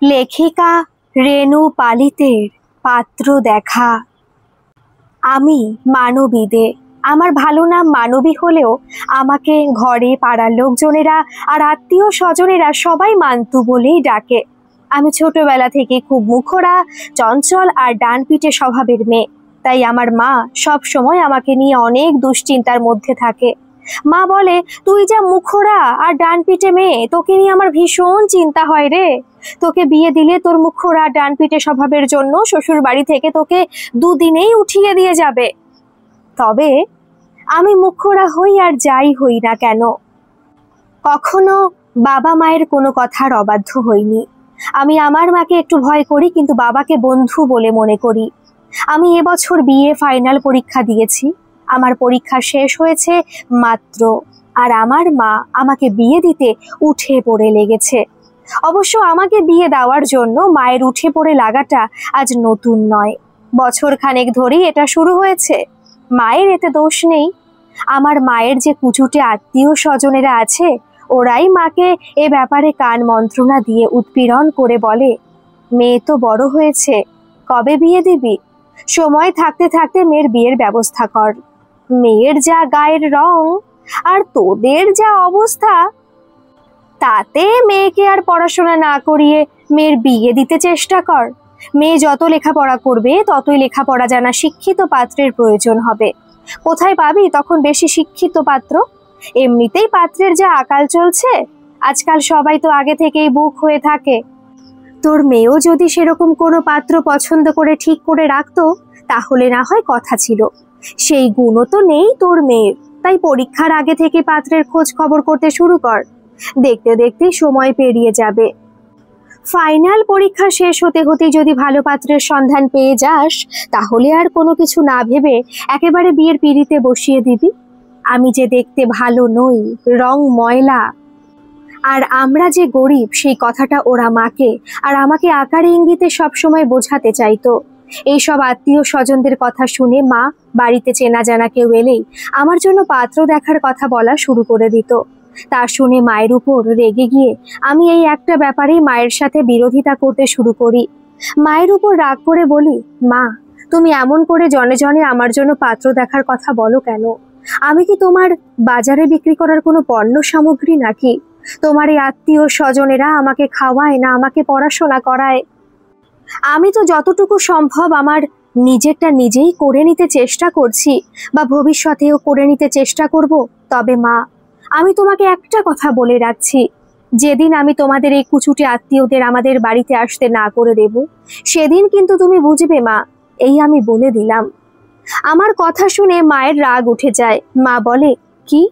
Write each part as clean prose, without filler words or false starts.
লেখিকা রেণু পালিতের পাত্র দেখা। আমি মানবী দে। আমার ভালো নাম মানবী হলেও আমাকে ঘরে পাড়ার লোকজনেরা আর আত্মীয় স্বজনেরা সবাই মান্তু বলেই ডাকে। আমি ছোটবেলা থেকে খুব মুখরা, চঞ্চল আর ডান পিঠে স্বভাবের মেয়ে। তাই আমার মা সব সময় আমাকে নিয়ে অনেক দুশ্চিন্তার মধ্যে থাকে। মা বলে, তুই যা মুখরা আর ডান পিঠে মেয়ে, তোকে নিয়ে আমার ভীষণ চিন্তা হয় রে। তোকে বিয়ে দিলে তোর মুখরা ডান পিঠে স্বভাবের জন্য শ্বশুর বাড়ি থেকে তোকে দুদিনেই উঠিয়ে দিয়ে যাবে। তবে আমি মুখরা হই আর যাই হই না কেন, কখনো বাবা মায়ের কোনো কথার অবাধ্য হইনি। আমি আমার মাকে একটু ভয় করি, কিন্তু বাবাকে বন্ধু বলে মনে করি। আমি এবছর বিএ ফাইনাল পরীক্ষা দিয়েছি। আমার পরীক্ষা শেষ হয়েছে মাত্র, আর আমার মা আমাকে বিয়ে দিতে উঠে পড়ে লেগেছে। অবশ্য আমাকে বিয়ে দেওয়ার জন্য মায়ের উঠে পড়ে লাগাটা আজ নতুন নয়, বছর খানেক ধরেই এটা শুরু হয়েছে। মায়ের এতে দোষ নেই। আমার মায়ের যে কুচুটে আত্মীয় স্বজনেরা আছে, ওরাই মাকে এ ব্যাপারে কান মন্ত্রণা দিয়ে উৎপীড়ন করে বলে, মেয়ে তো বড় হয়েছে, কবে বিয়ে দিবি? সময় থাকতে থাকতে মেয়ের বিয়ের ব্যবস্থা কর। মেয়ের যা গায়ের রং আর তোদের যা অবস্থা, তাতে মেয়েকে আর পড়াশোনা না করিয়ে মেয়ের বিয়ে দিতে চেষ্টা কর। মেয়ে যত লেখাপড়া করবে ততই লেখাপড়া জানা শিক্ষিত পাত্রের প্রয়োজন হবে। কোথায় পাবি তখন বেশি শিক্ষিত পাত্র? এমনিতেই পাত্রের যা আকাল চলছে, আজকাল সবাই তো আগে থেকেই বুক হয়ে থাকে। তোর মেয়েও যদি সেরকম কোনো পাত্র পছন্দ করে ঠিক করে রাখতো, তাহলে না হয় কথা ছিল। সেই গুণও তো নেই তোর মেয়ের, তাই পরীক্ষার আগে থেকে পাত্রের খোঁজ খবর করতে শুরু কর। দেখতে দেখতে সময় পেরিয়ে যাবে। ফাইনাল পরীক্ষা শেষ হতে হতেই যদি ভালো পাত্রের সন্ধান পেয়ে যাস, তাহলে আর কোনো কিছু না ভেবে একেবারে বিয়ের পিঁড়িতে বসিয়ে দিবি। আমি যে দেখতে ভালো নই, রং ময়লা, আর আমরা যে গরিব, সেই কথাটা ওরা মাকে আর আমাকে আকারে ইঙ্গিতে সবসময় বোঝাতে চাইতো। এইসব আত্মীয় স্বজনদের কথা শুনে মা বাড়িতে চেনা জানা কেউ এলেই আমার জন্য পাত্র দেখার কথা বলা শুরু করে দিত। তা শুনে মায়ের উপর রেগে গিয়ে আমি এই একটা ব্যাপারেই মায়ের সাথে বিরোধিতা করতে শুরু করি। মায়ের উপর রাগ করে বলি, মা, তুমি এমন করে জনে জনে আমার জন্য পাত্র দেখার কথা বলো কেন? আমি কি তোমার বাজারে বিক্রি করার কোনো পণ্য সামগ্রী নাকি? তোমার এই আত্মীয় স্বজনেরা আমাকে খাওয়ায় না আমাকে পড়াশোনা করায়? আমি তো যতটুকু সম্ভব আমার নিজেরটা নিজেই করে নিতে চেষ্টা করছি, বা ভবিষ্যতেও করে নিতে চেষ্টা করব। তবে মা, আমি তোমাকে একটা কথা বলে রাখছি, যেদিন আমি তোমাদের এই কুচুটে আত্মীয়দের আমাদের বাড়িতে আসতে না করে দেব, সেদিন কিন্তু তুমি বুঝবে মা, এই আমি বলে দিলাম। আমার কথা শুনে মায়ের রাগ উঠে যায়। মা বলে, কি?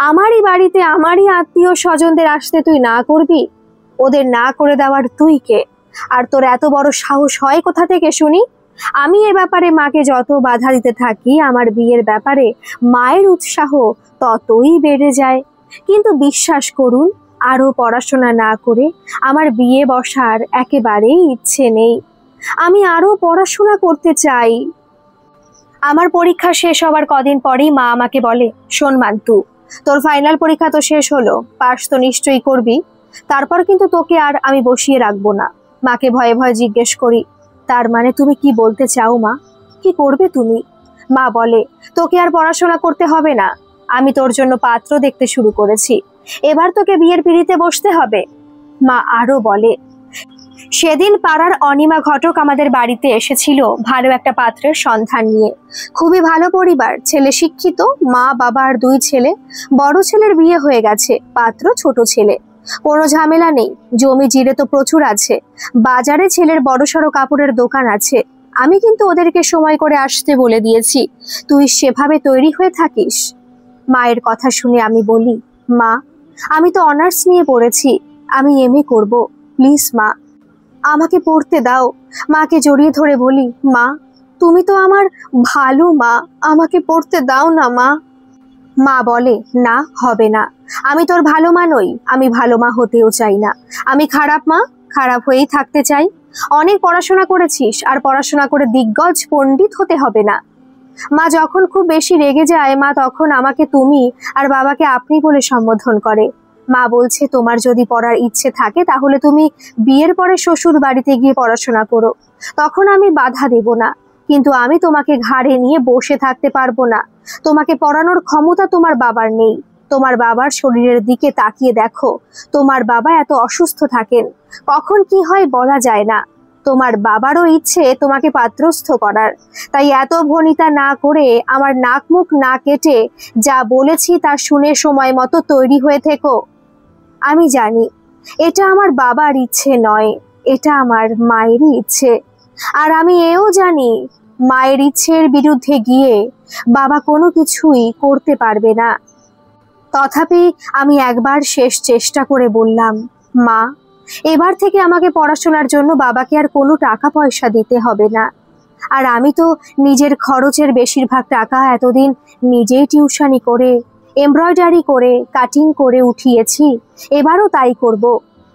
আমারই বাড়িতে আমারই আত্মীয় স্বজনদের আসতে তুই না করবি? ওদের না করে দেওয়ার তুই কে? আর তোর এত বড় সাহস হয় কোথা থেকে শুনি? আমি এ ব্যাপারে মাকে যত বাধা দিতে থাকি, আমার বিয়ের ব্যাপারে মায়ের উৎসাহ ততই বেড়ে যায়। কিন্তু বিশ্বাস করুন, আরো পড়াশোনা না করে আমার বিয়ে বসার একেবারেই ইচ্ছে নেই। আমি আরো পড়াশোনা করতে চাই। আমার পরীক্ষা শেষ হওয়ার কদিন পরেই মা আমাকে বলে, শোন মান্তু, তোর ফাইনাল পরীক্ষা তো শেষ হলো, পাস তো নিশ্চয়ই করবি। তারপর কিন্তু তোকে আর আমি বসিয়ে রাখবো না। মাকে ভয়ে ভয়ে জিজ্ঞেস করি, তার মানে তুমি কি বলতে চাও মা? কি করবে তুমি? মা বলে, তোকে আর পড়াশোনা করতে হবে না, আমি তোর জন্য পাত্র দেখতে শুরু করেছি। এবার তোকে বিয়ের পিঁড়িতে বসতে হবে। মা আরো বলে, সেদিন পাড়ার অনিমা ঘটক আমাদের বাড়িতে এসেছিল ভালো একটা পাত্রের সন্ধান নিয়ে। খুবই ভালো পরিবার, ছেলে শিক্ষিত, মা বাবা আর দুই ছেলে। বড় ছেলের বিয়ে হয়ে গেছে, পাত্র ছোট ছেলে। কোনো ঝামেলা নেই, জমি জিরে তো প্রচুর আছে। বাজারে ছেলের বড়সড় কাপড়ের দোকান আছে। আমি কিন্তু ওদেরকে সময় করে আসতে বলে দিয়েছি, তুই সেভাবে তৈরি হয়ে থাকিস। মায়ের কথা শুনে আমি বলি, মা, আমি তো অনার্স নিয়ে পড়েছি, আমি এমএ করব, প্লিজ মা, আমাকে পড়তে দাও। মাকে জড়িয়ে ধরে বলি, মা, তুমি তো আমার ভালো মা, আমাকে পড়তে দাও না মা। মা বলে, না, হবে না। আমি তোর ভালো মা নই, আমি ভালো মা হতেও চাই না। আমি খারাপ মা, খারাপ হয়েই থাকতে চাই। অনেক পড়াশোনা করেছিস, আর পড়াশোনা করে দিগ্গজ পণ্ডিত হতে হবে না। মা যখন খুব বেশি রেগে যায়, মা তখন আমাকে তুমি আর বাবাকে আপনি বলে সম্বোধন করে। মা বলছে তোমার যদি পড়ার ইচ্ছে থাকে তাহলে তুমি বিয়ের পরে শ্বশুর বাড়িতে গিয়ে পড়াশোনা করো, তখন আমি বাধা দেব না। কিন্তু আমি তোমাকে ঘাড়ে নিয়ে বসে থাকতে পারবো না। তোমাকে পড়ানোর ক্ষমতা তোমার বাবার নেই। তোমার বাবার শরীরের দিকে তাকিয়ে দেখো, তোমার বাবা এত অসুস্থ থাকেন, কখন কি হয় বলা যায় না। তোমার বাবারও ইচ্ছে তোমাকে পাত্রস্থ করার, তাই এত ভনিতা না করে আমার নাক মুখ না কেটে যা বলেছি তা শুনে সময় মতো তৈরি হয়ে থেকো। আমি জানি এটা আমার বাবার ইচ্ছে নয়, এটা আমার মায়েরই ইচ্ছে। আর আমি এও জানি মায়ের ইচ্ছের বিরুদ্ধে গিয়ে বাবা কোনো কিছুই করতে পারবে না। তথাপি আমি একবার শেষ চেষ্টা করে বললাম, মা, এবার থেকে আমাকে পড়াশোনার জন্য বাবাকে আর কোনো টাকা পয়সা দিতে হবে না। আর আমি তো নিজের খরচের বেশিরভাগ টাকা এতদিন নিজেই টিউশনি করে, এমব্রয়ডারি করে, কাটিং করে উঠিয়েছি, এবারও তাই করব।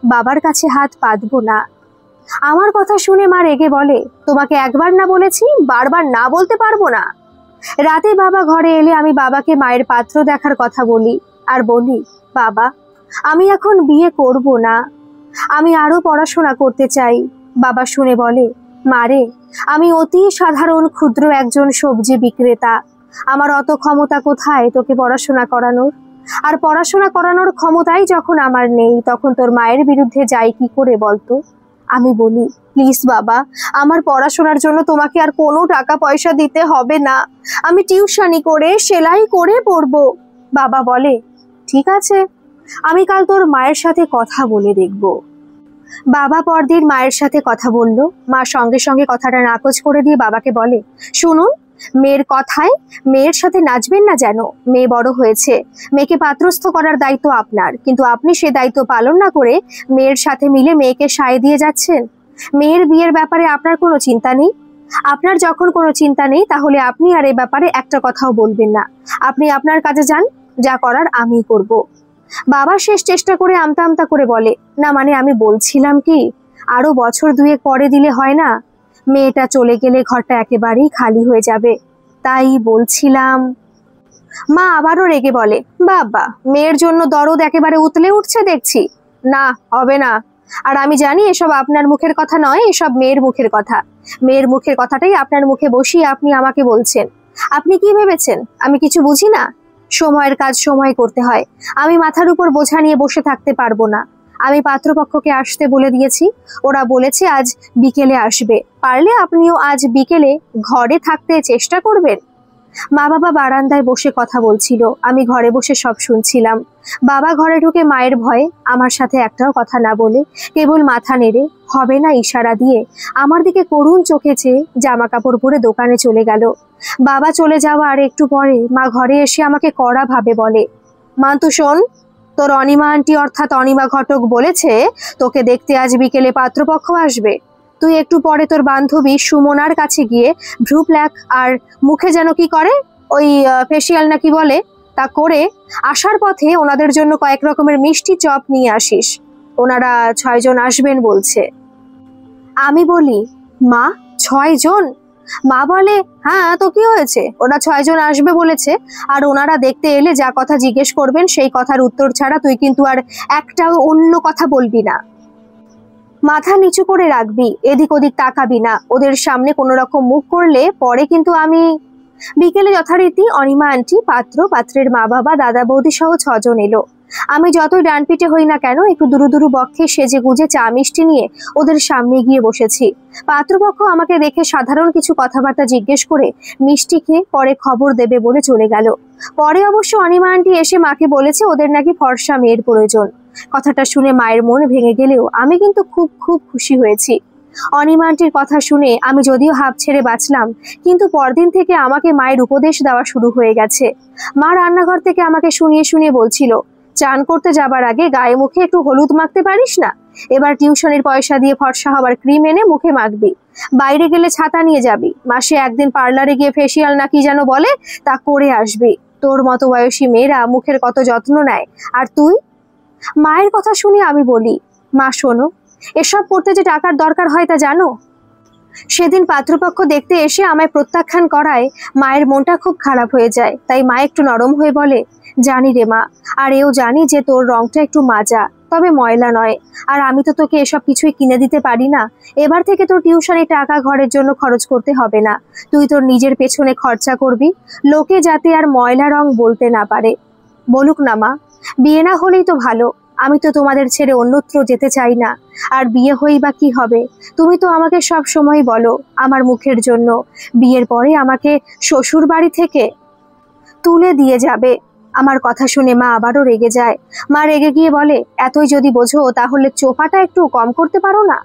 বাবার কাছে হাত পাতবো না। আমার কথা শুনে মা রেগে বলে, তোমাকে একবার না বলেছি, বারবার না বলতে পারবো না? রাতে বাবা ঘরে এলে আমি বাবাকে মায়ের পাত্র দেখার কথা বলি, আর বলি, বাবা, আমি এখন বিয়ে করব না, আমি আরো পড়াশোনা করতে চাই। বাবা শুনে বলে, মারে, আমি অতি সাধারণ ক্ষুদ্র একজন সবজি বিক্রেতা, আমার অত ক্ষমতা কোথায় তোকে পড়াশোনা করানোর? আর পড়াশোনা করানোর ক্ষমতাই যখন আমার নেই, তখন তোর মায়ের বিরুদ্ধে যাই কি করে বলতো? আমি বলি, প্লিজ বাবা, আমার পড়াশোনার জন্য তোমাকে আর কোনো টাকা পয়সা দিতে হবে না, আমি টিউশনি করে সেলাই করে পড়বো। বাবা বলে, ঠিক আছে, আমি কাল তোর মায়ের সাথে কথা বলে দেখব। বাবা পরদিন মায়ের সাথে কথা বলল। মা সঙ্গে সঙ্গে কথাটা নাকচ করে দিয়ে বাবাকে বলে, শুনুন, মেয়ের কথায় মেয়ের সাথে নাচবেন না যেন। মেয়ে বড় হয়েছে, মেয়েকে পাত্রস্থ করার দায়িত্ব আপনার, কিন্তু আপনি সে দায়িত্ব পালন না করে মেয়ের সাথে মিলে মেয়েকে সায় দিয়ে যাচ্ছেন। মেয়ের বিয়ের ব্যাপারে আপনার কোনো চিন্তা নেই। আপনার যখন কোনো চিন্তা নেই, তাহলে আপনি আর এ ব্যাপারে একটা কথাও বলবেন না। আপনি আপনার কাজে যান, যা করার আমিই করব। বাবা শেষ চেষ্টা করে আমতা আমতা করে বলে, না মানে আমি বলছিলাম কি, আরো বছর দুয়েক পরে দিলে হয় না? মেয়েটা চলে গেলে ঘরটা একেবারেই খালি হয়ে যাবে, তাই বলছিলাম। মা আবারও রেগে বলে, বাবা, মেয়ের জন্য দরদ একেবারে উতলে উঠছে দেখছি। না, হবে না। আর আমি জানি এসব আপনার মুখের কথা নয়, এসব মেয়ের মুখের কথা। মেয়ের মুখের কথাটাই আপনার মুখে বসিয়ে আপনি আমাকে বলছেন। আপনি কি ভেবেছেন আমি কিছু বুঝি না? সময়ের কাজ সময় করতে হয়। আমি মাথার উপর বোঝা নিয়ে বসে থাকতে পারবো না। আমি পাত্রপক্ষকে আসতে বলে দিয়েছি, ওরা বলেছে আজ বিকেলে আসবে। পারলে আপনিও আজ বিকেলে ঘরে থাকতে চেষ্টা করবেন। মা বাবা বারান্দায় বসে কথা বলছিল, আমি ঘরে বসে সব শুনছিলাম। বাবা ঘরে ঢুকে মায়ের ভয়ে আমার সাথে একটাও কথা না বলে কেবল মাথা নেড়ে হবে না ইশারা দিয়ে আমার দিকে করুণ চোখে চেয়ে জামা কাপড় পরে দোকানে চলে গেল। বাবা চলে যাওয়া আর একটু পরে মা ঘরে এসে আমাকে কড়া ভাবে বলে, মান্তু শোন, তোর অনিমা আন্টি অর্থাৎ অনিমা ঘটক বলেছে তোকে দেখতে আজ বিকেলে পাত্রপক্ষ আসবে। তুই একটু পরে তোর বান্ধবী সুমনার কাছে গিয়ে ভ্রু প্ল্যাক আর মুখে যেন কি করে, ওই ফেসিয়াল নাকি বলে, তা করে আসার পথে ওনাদের জন্য কয়েক রকমের মিষ্টি চপ নিয়ে আসিস। ওনারা 6 জন আসবেন বলছে। আমি বলি, মা, 6 জন? মা বলে, হ্যাঁ তো কি হয়েছে, ওরা 6 জন আসবে বলেছে। আর ওনারা দেখতে এলে যা কথা জিজ্ঞেস করবেন সেই কথার উত্তর ছাড়া তুই কিন্তু আর একটাও অন্য কথা বলবি না। মাথা নিচু করে রাখবি, এদিক ওদিক তাকাবি না। ওদের সামনে কোনো রকম মুখ করলে পরে কিন্তু আমি। বিকেলে যথারীতি অনিমা আন্টি, পাত্র, পাত্রের মা বাবা, দাদা বৌদি সহ 6 জন এলো। আমি যতই ডানপিটে হই না কেন, একটু দুরু দুরু বক্ষে সেজে গুজে চা মিষ্টি নিয়ে ওদের সামনে গিয়ে বসেছি। পাত্রপক্ষ আমাকে দেখে সাধারণ কিছু কথাবার্তা জিজ্ঞেস করে মিষ্টি খেয়ে পরে খবর দেবে বলে চলে গেল। পরে অবশ্য অনিমা আন্টি এসে মাকে বলেছে ওদের নাকি ফর্সা মেয়ের প্রয়োজন। কথাটা শুনে মায়ের মন ভেঙে গেলেও আমি কিন্তু খুব খুব খুশি হয়েছি। অনিমা আন্টির কথা শুনে আমি যদিও হাঁপ ছেড়ে বাঁচলাম, কিন্তু পরদিন থেকে আমাকে মায়ের উপদেশ দেওয়া শুরু হয়ে গেছে। মা রান্নাঘর থেকে আমাকে শুনিয়ে শুনিয়ে বলছিল, চান করতে যাবার আগে গায়ে মুখে একটু হলুদ মাখতে পারিস না? এবার টিউশনের পয়সা দিয়ে ফর্সা হবার ক্রিম এনে মুখে মাখবি। বাইরে গেলে ছাতা নিয়ে যাবি। মাসে একদিন পার্লারে গিয়ে ফেসিয়াল না কি যেন বলে, তা করে আসবি। তোর মতো বয়সী মেয়েরা মুখের কত যত্ন নেয়, আর তুই? মায়ের কথা শুনে আমি বলি, মা শোনো, এসব করতে যে টাকার দরকার হয় তা জানো? সেদিন পাত্রপক্ষ দেখতে এসে আমায় প্রত্যাখ্যান করায় মায়ের মনটা খুব খারাপ হয়ে যায়। তাই মা একটু নরম হয়ে বলে, জানি রে মা, আর এও জানি যে তোর রংটা একটু মাজা, তবে ময়লা নয়। আর আমি তো তোকে এসব কিছুই কিনে দিতে পারি না। এবার থেকে তোর টিউশনি টাকা ঘরের জন্য খরচ করতে হবে না। তুই তোর নিজের পেছনে খরচা করবি, লোকে যাতে আর ময়লা রং বলতে না পারে। বলুক না মা, বিয়ে না হলেই তো ভালো। আমি তো তোমাদের ছেড়ে অন্যত্র যেতে চাই না। আর বিয়ে হই বা কি হবে? তুমি তো আমাকে সব সময় বলো আমার মুখের জন্য বিয়ের পরে আমাকে শ্বশুর বাড়ি থেকে তুলে দিয়ে যাবে। আমার কথা শুনে মা আবারও রেগে যায়। মা রেগে গিয়ে বলে, এতই যদি বোঝো তাহলে চোপাটা একটু কম করতে পারো না?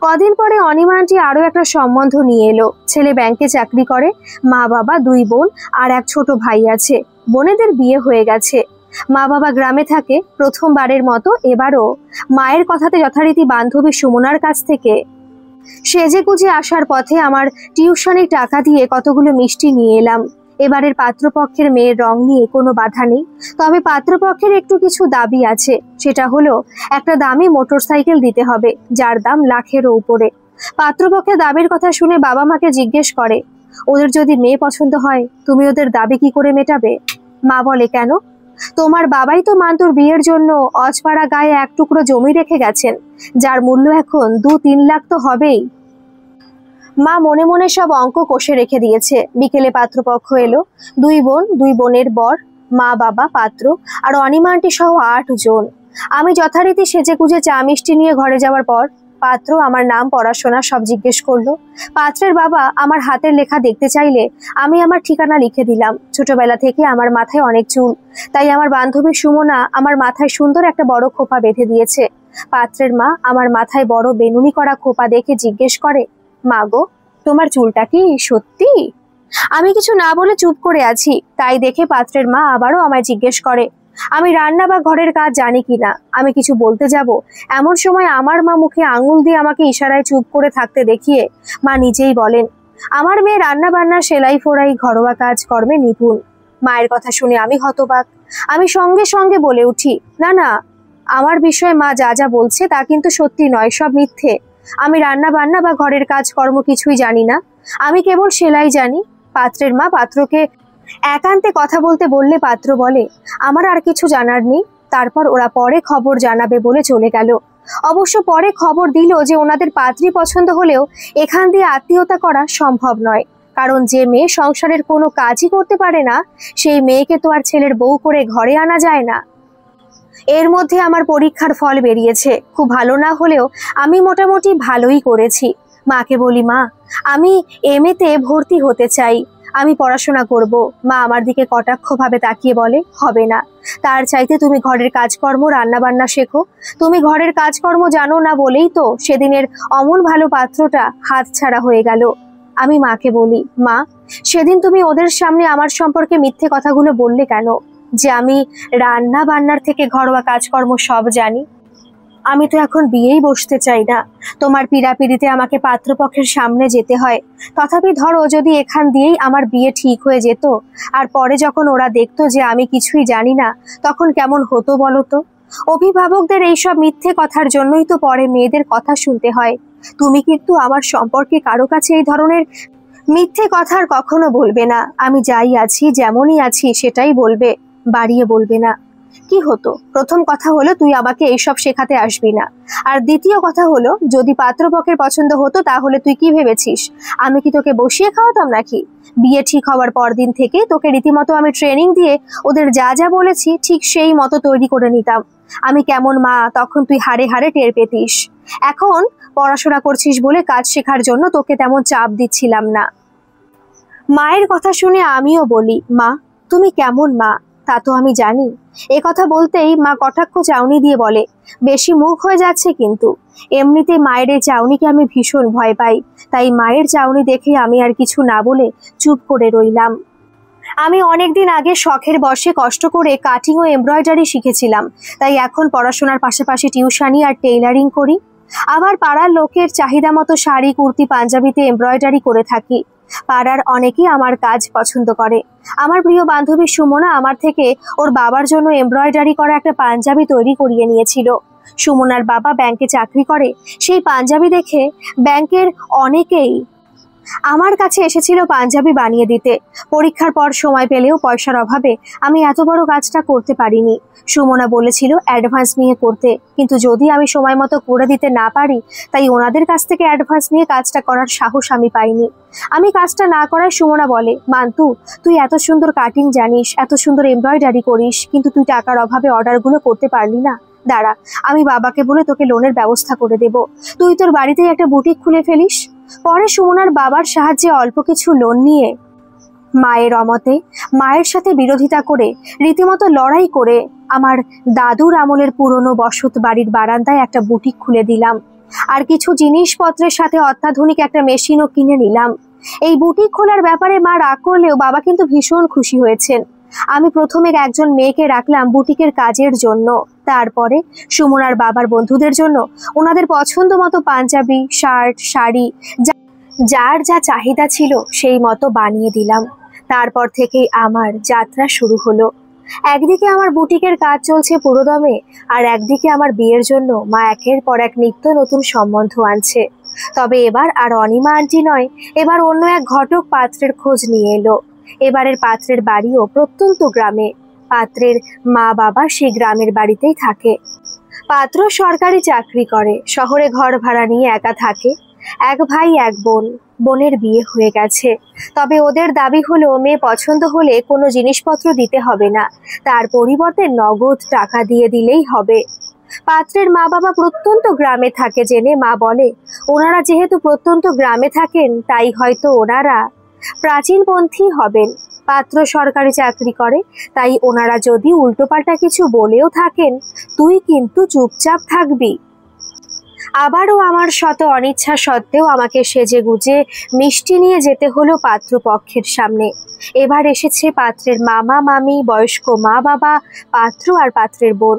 কদিন পরে অনিমা আন্টি আরো একটা সম্বন্ধ নিয়ে এলো। ছেলে ব্যাংকে চাকরি করে, মা বাবা, 2 বোন আর এক ছোট ভাই আছে। বোনেদের বিয়ে হয়ে গেছে। মা বাবা গ্রামে থাকে। প্রথমবারের মতো এবারও মায়ের কথাতে যথারীতি বান্ধবী সুমনার কাছ থেকে সেজে গুজে আসার পথে আমার টিউশনের টাকা দিয়ে কতগুলো মিষ্টি নিয়ে এলাম। এবারের পাত্রপক্ষের মেয়ের রং নিয়ে কোনো বাধা নেই, তবে পাত্রপক্ষের একটু কিছু দাবি আছে। সেটা হলো একটা দামি মোটরসাইকেল দিতে হবে, যার দাম লাখেরও উপরে। পাত্রপক্ষের দাবির কথা শুনে বাবা মাকে জিজ্ঞেস করে, ওদের যদি মেয়ে পছন্দ হয় তুমি ওদের দাবি কি করে মেটাবে? মা বলে, কেন? তোমার বাবাই তো মান্তুর বিয়ের জন্য অজপাড়া গায়ে এক টুকরো জমি রেখে গেছেন, যার মূল্য এখন 2-3 লাখ তো হবেই। মা মনে মনে সব অঙ্ক কষে রেখে দিয়েছে। বিকেলে পাত্রপক্ষ এলো। 2 বোন, 2 বোনের বর, মা বাবা, পাত্র আর অনিমা আন্টি সহ 8 জন। আমি যথারীতি সেজে গুজে চা মিষ্টি নিয়ে ঘরে যাওয়ার পর পাত্র আমার নাম, পড়াশোনা সব জিজ্ঞেস করলো। পাত্রের বাবা আমার হাতের লেখা দেখতে চাইলে আমি আমার ঠিকানা লিখে দিলাম। ছোটবেলা থেকে আমার মাথায় অনেক চুল, তাই আমার বান্ধবী সুমনা আমার মাথায় সুন্দর একটা বড় খোপা বেঁধে দিয়েছে। পাত্রের মা আমার মাথায় বড় বেনুনি করা খোপা দেখে জিজ্ঞেস করে, মা গো, তোমার চুলটা কি সত্যি? আমি কিছু না বলে চুপ করে আছি। তাই দেখে পাত্রের মা আবারও আমায় জিজ্ঞেস করে আমি রান্না বা ঘরের কাজ জানি কিনা। আমি কিছু বলতে যাব, এমন সময় আমার মা মুখে আঙুল দিয়ে আমাকে ইশারায় চুপ করে থাকতে দেখিয়ে মা নিজেই বলেন, আমার মেয়ে রান্না বান্না, সেলাই ফোড়াই, ঘরোয়া কাজ কর্মে নিপুণ। মায়ের কথা শুনে আমি হতবাক। আমি সঙ্গে সঙ্গে বলে উঠি, না না, আমার বিষয়ে মা যা যা বলছে তা কিন্তু সত্যি নয়, সব মিথ্যে। আমি রান্না বান্না বা ঘরের কাজ কর্ম কিছুই জানি না, আমি কেবল সেলাই জানি। পাত্রের মা পাত্রকে একান্তে কথা বলতে বললে পাত্র বলে, আমার আর কিছু জানার নেই। তারপর ওরা পরে খবর জানাবে বলে চলে গেল। অবশ্য পরে খবর দিল যে ওনাদের পাত্রী পছন্দ হলেও এখান দিয়ে আত্মীয়তা করা সম্ভব নয়, কারণ যে মেয়ে সংসারের কোনো কাজই করতে পারে না সেই মেয়েকে তো আর ছেলের বউ করে ঘরে আনা যায় না। এর মধ্যে আমার পরীক্ষার ফল বেরিয়েছে। খুব ভালো না হলেও আমি মোটামুটি ভালোই করেছি। মাকে বলি, মা, আমি MA তে ভর্তি হতে চাই, আমি পড়াশোনা করব। মা আমার দিকে কটাক্ষভাবে তাকিয়ে বলে, হবে না। তার চাইতে তুমি ঘরের কাজকর্ম, রান্না বান্না শেখো। তুমি ঘরের কাজকর্ম জানো না বলেই তো সেদিনের অমন ভালো পাত্রটা হাতছাড়া হয়ে গেল। আমি মাকে বলি, মা, সেদিন তুমি ওদের সামনে আমার সম্পর্কে মিথ্যে কথাগুলো বললে কেন, যে আমি রান্না বান্নার থেকে ঘরোয়া কাজকর্ম সব জানি? আমি তো এখন বিয়েই বসতে চাই না। তোমার পীড়াপিড়িতে আমাকে পাত্রপক্ষের সামনে যেতে হয়। তথাপি ধরো যদি এখান দিয়েই আমার বিয়ে ঠিক হয়ে যেত, আর পরে যখন ওরা দেখতো যে আমি কিছুই জানি না, তখন কেমন হতো বলো তো? অভিভাবকদের এইসব মিথ্যে কথার জন্যই তো পরে মেয়েদের কথা শুনতে হয়। তুমি কিন্তু আমার সম্পর্কে কারো কাছে এই ধরনের মিথ্যে কথা আর কখনো বলবে না। আমি যাই আছি, যেমনই আছি সেটাই বলবে, বাড়িয়ে বলবে না। কি হতো? প্রথম কথা হলো তুই আমাকে এইসব শেখাতে আসবি না। আর দ্বিতীয় কথা হলো, যদি পাত্রপক্ষের পছন্দ হতো তাহলে তুই কি ভেবেছিস আমি কি তোকে বসিয়ে খাওয়াতাম নাকি? বিয়ে ঠিক হওয়ার পরদিন থেকে তোকে রীতিমতো আমি ট্রেনিং দিয়ে ওদের যা যা বলেছি ঠিক সেই মতো তৈরি করে নিতাম। আমি কেমন মা তখন তুই হাড়ে হাড়ে টের পেতিস। এখন পড়াশোনা করছিস বলে কাজ শেখার জন্য তোকে তেমন চাপ দিচ্ছিলাম না। মায়ের কথা শুনে আমিও বলি, মা, তুমি কেমন মা তা তো আমি জানি। এ কথা বলতেই মা কটাক্ষ চাউনি দিয়ে বলে, বেশি মুখ হয়ে যাচ্ছে কিন্তু। এমনিতে মায়ের এই চাউনিকে আমি ভীষণ ভয় পাই, তাই মায়ের চাউনি দেখে আমি আর কিছু না বলে চুপ করে রইলাম। আমি অনেকদিন আগে শখের বশে কষ্ট করে কাটিং ও এমব্রয়ডারি শিখেছিলাম, তাই এখন পড়াশোনার পাশাপাশি টিউশনি আর টেইলারিং করি। আবার পাড়ার লোকের চাহিদা মতো শাড়ি, কুর্তি, পাঞ্জাবিতে এমব্রয়ডারি করে থাকি। পাড়ার অনেকেই আমার কাজ পছন্দ করে। আমার প্রিয় বান্ধবী সুমনা আমার থেকে ওর বাবার জন্য এমব্রয়ডারি করা একটা পাঞ্জাবি তৈরি করিয়ে নিয়েছিল। সুমনার বাবা ব্যাংকে চাকরি করে। সেই পাঞ্জাবি দেখে ব্যাংকের অনেকেই আমার কাছে এসেছিল পাঞ্জাবি বানিয়ে দিতে। পরীক্ষার পর সময় পেলেও পয়সার অভাবে আমি এত বড় কাজটা করতে পারিনি। সুমনা বলেছিল অ্যাডভান্স নিয়ে করতে, কিন্তু যদি আমি সময় মতো করে দিতে না পারি, তাই ওনাদের কাছ থেকে অ্যাডভান্স নিয়ে কাজটা করার সাহস আমি পাইনি। আমি কাজটা না করায় সুমনা বলে, মান্তু, তুই এত সুন্দর কাটিং জানিস, এত সুন্দর এমব্রয়ডারি করিস, কিন্তু তুই টাকার অভাবে অর্ডারগুলো করতে পারলি না। দাঁড়া, আমি বাবাকে বলে তোকে লোনের ব্যবস্থা করে দেব, তুই তোর বাড়িতেই একটা বুটিক খুলে ফেলিস। পরে সুমনার বাবার সাহায্যে অল্প কিছু লোন নিয়ে মায়ের অমতে, মায়ের সাথে বিরোধিতা করে, রীতিমতো লড়াই করে আমার দাদুর আমলের পুরনো বসত বাড়ির বারান্দায় একটা বুটিক খুলে দিলাম। আর কিছু জিনিসপত্রের সাথে অত্যাধুনিক একটা মেশিনও কিনে নিলাম। এই বুটিক খোলার ব্যাপারে মা রাগ করলেও বাবা কিন্তু ভীষণ খুশি হয়েছেন। আমি প্রথমে একজন মেয়েকে রাখলাম বুটিকের কাজের জন্য, তারপরে সুমনার বাবার বন্ধুদের জন্য ওনাদের পছন্দ মতো পাঞ্জাবি, শার্ট, শাড়ি, যার যা চাহিদা ছিল সেই মতো বানিয়ে দিলাম। তারপর থেকেই আমার যাত্রা শুরু হলো। একদিকে আমার বুটিকের কাজ চলছে পুরোদমে, আর একদিকে আমার বিয়ের জন্য মা একের পর এক নিত্য নতুন সম্বন্ধ আনছে। তবে এবার আর অনিমা আন্টি নয়, এবার অন্য এক ঘটক পাত্রের খোঁজ নিয়ে এলো। এবারের পাত্রের বাড়িও প্রত্যন্ত গ্রামে। পাত্রের মা বাবা সেই গ্রামের বাড়িতেই থাকে। পাত্র সরকারি চাকরি করে, শহরে ঘর ভাড়া নিয়ে একা থাকে। এক ভাই এক বোন, বোনের বিয়ে হয়ে গেছে। তবে ওদের দাবি হলো মেয়ে পছন্দ হলে কোনো জিনিসপত্র দিতে হবে না, তার পরিবর্তে নগদ টাকা দিয়ে দিলেই হবে। পাত্রের মা বাবা প্রত্যন্ত গ্রামে থাকে জেনে মা বলে, ওনারা যেহেতু প্রত্যন্ত গ্রামে থাকেন, তাই হয়তো ওনারা প্রাচীনপন্থী হবেন। পাত্র সরকারি চাকরি করে, তাই ওনারা যদি উল্টোপাল্টা কিছু বলেও থাকেন, তুই কিন্তু চুপচাপ থাকবি। আবারও আমার শত অনিচ্ছা সত্ত্বেও আমাকে সেজে গুজে মিষ্টি নিয়ে যেতে হলো পাত্রপক্ষের সামনে। এবার এসেছে পাত্রের মামা মামি, বয়স্ক মা বাবা, পাত্র আর পাত্রের বোন।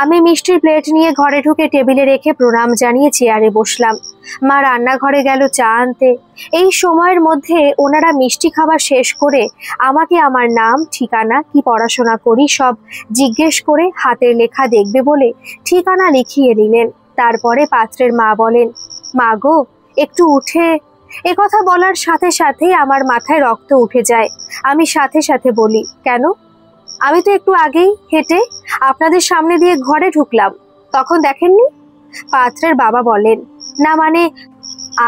আমি মিষ্টির প্লেট নিয়ে ঘরে ঢুকে টেবিলে রেখে প্রণাম জানিয়ে চেয়ারে বসলাম। মা রান্নাঘরে গেল চা আনতে। এই সময়ের মধ্যে ওনারা মিষ্টি খাবার শেষ করে আমাকে আমার নাম, ঠিকানা, কি পড়াশোনা করি সব জিজ্ঞেস করে হাতের লেখা দেখবে বলে ঠিকানা লিখিয়ে নিলেন। তারপরে পাত্রের মা বলেন, মা গো, একটু উঠে। কথা বলার সাথে সাথেই আমার মাথায় রক্ত উঠে যায়। আমি সাথে সাথে বলি, কেন? আমি তো একটু আগেই হেঁটে আপনাদের সামনে দিয়ে ঘরে ঢুকলাম, তখন দেখেননি? পাত্রের বাবা বলেন, না মানে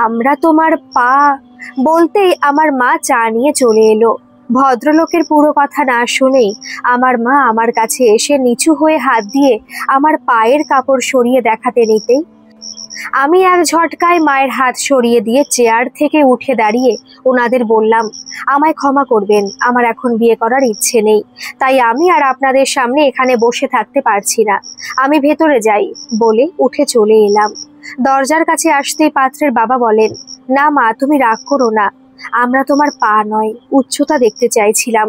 আমরা তোমার পা। বলতেই আমার মা চা নিয়ে চলে এলো। ভদ্রলোকের পুরো কথা না শুনেই আমার মা আমার কাছে এসে নিচু হয়ে হাত দিয়ে আমার পায়ের কাপড় সরিয়ে দেখাতে নিতেই আমি এক ঝটকায় মায়ের হাত সরিয়ে দিয়ে চেয়ার থেকে উঠে দাঁড়িয়ে ওনাদের বললাম, আমায় ক্ষমা করবেন, আমার এখন বিয়ে করার ইচ্ছে নেই, তাই আমি আর আপনাদের সামনে এখানে বসে থাকতে পারছি না, আমি ভেতরে যাই বলে উঠে চলে এলাম। দরজার কাছে আসতেই পাত্রের বাবা বলেন, না মা, তুমি রাগ করো না, আমরা তোমার পা নয়, উচ্চতা দেখতে চাইছিলাম।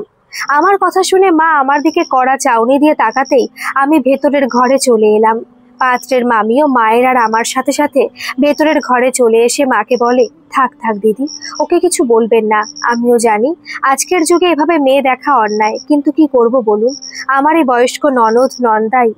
আমার কথা শুনে মা আমার দিকে কড়া চাউনি দিয়ে তাকাতেই আমি ভেতরের ঘরে চলে এলাম। পাত্রের মামিও মায়ের আর আমার সাথে সাথে ভেতরের ঘরে চলে এসে মাকে বলে, থাক থাক দিদি, ওকে কিছু বলবেন না, আমিও জানি আজকের যুগে এভাবে মেয়ে দেখা অন্যায়, কিন্তু কি করব বলুন, আমার এই বয়স্ক ননদ নন্দাই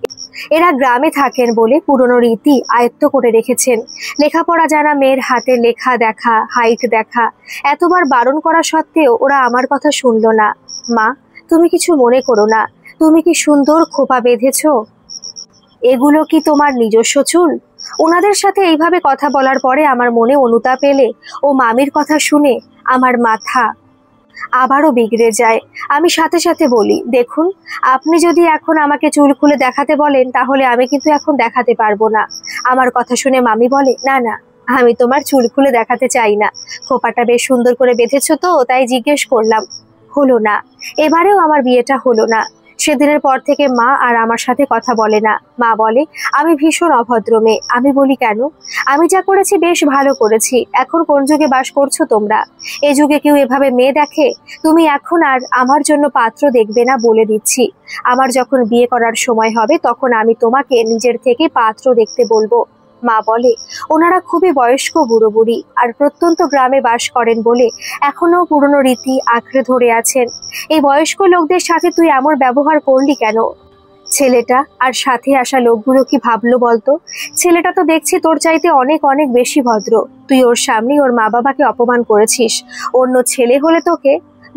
এরা গ্রামে থাকেন বলে পুরনো রীতি আয়ত্ত করে রেখেছেন। লেখাপড়া জানা মেয়ের হাতে লেখা দেখা, হাইট দেখা, এতবার বারণ করা সত্ত্বেও ওরা আমার কথা শুনলো না। মা, তুমি কিছু মনে করো না, তুমি কি সুন্দর খোপা বেঁধেছো, এগুলো কি তোমার নিজস্ব চুল? ওনাদের সাথে এইভাবে কথা বলার পরে আমার মনে অনুতাপ এলে ও মামির কথা শুনে আমার মাথা আবারও বিগড়ে যায়। আমি সাথে সাথে বলি, দেখুন, আপনি যদি এখন আমাকে চুল খুলে দেখাতে বলেন, তাহলে আমি কিন্তু এখন দেখাতে পারবো না। আমার কথা শুনে মামি বলে, না না, আমি তোমার চুল খুলে দেখাতে চাই না, খোপাটা বেশ সুন্দর করে বেঁধেছো তো, তাই জিজ্ঞেস করলাম। হলো না, এবারেও আমার বিয়েটা হলো না। সেদিনের পর থেকে মা আর আমার সাথে কথা বলে না। মা বলে আমি ভীষণ অভদ্র মেয়ে। আমি বলি, কেন? আমি যা করেছি বেশ ভালো করেছি। এখন কোন যুগে বাস করছো তোমরা? এ যুগে কেউ এভাবে মেয়ে দেখে? তুমি এখন আর আমার জন্য পাত্র দেখবে না বলে দিচ্ছি। আমার যখন বিয়ে করার সময় হবে তখন আমি তোমাকে নিজের থেকে পাত্র দেখতে বলবো। মা বলে, ওনারা খুবই বয়স্ক বুড়ো বুড়ি আর প্রত্যন্ত গ্রামে বাস করেন বলে এখনো পুরনো রীতি আঁকড়ে ধরে আছেন। এই বয়স্ক লোকদের সাথে তুই এমন ব্যবহার করলি কেন? ছেলেটা আর সাথে আসা লোকগুলো কি ভাবলো বলতো? ছেলেটা তো দেখছি তোর চাইতে অনেক অনেক বেশি ভদ্র। তুই ওর সামনে ওর মা বাবাকে অপমান করেছিস। অন্য ছেলে হলে তোকে,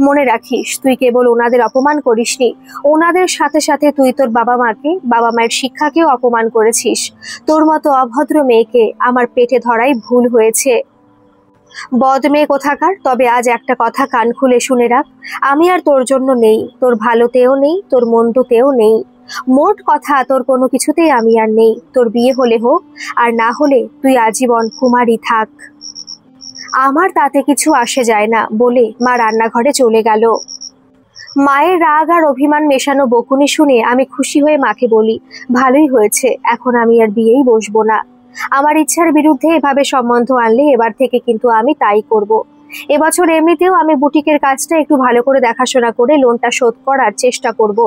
মনে রাখিস তুই কেবল ওনাদের অপমান করিসনি, ওনাদের সাথে সাথে তুই তোর বাবা মাকে, বাবা মায়ের শিক্ষাকেও অপমান করেছিস। তোর মতো অভদ্র মেয়েকে আমার পেটে ধরাই ভুল হয়েছে। বদ মেয়ে কোথাকার। তবে আজ একটা কথা কান খুলে শুনে রাখ, আমি আর তোর জন্য নেই, তোর ভালোতেও নেই, তোর মন্দতেও নেই। মোট কথা তোর কোনো কিছুতেই আমি আর নেই। তোর বিয়ে হলে হোক, আর না হলে তুই আজীবন কুমারী থাক। আমার তাতে কিছু আসে যায় না বলে মা রান্নাঘরে চলে গেল। মায়ের রাগ আর অভিমান মেশানো বকুনি শুনে আমি খুশি হয়ে মাকে বলি, ভালোই হয়েছে, এখন আমি আর বিয়েই বসবো না। আমার ইচ্ছার বিরুদ্ধে এভাবে সম্বন্ধ আনলে এবার থেকে কিন্তু আমি তাই করব। এবছর এমনিতেও আমি বুটিকের কাজটা একটু ভালো করে দেখাশোনা করে লোনটা শোধ করার চেষ্টা করব।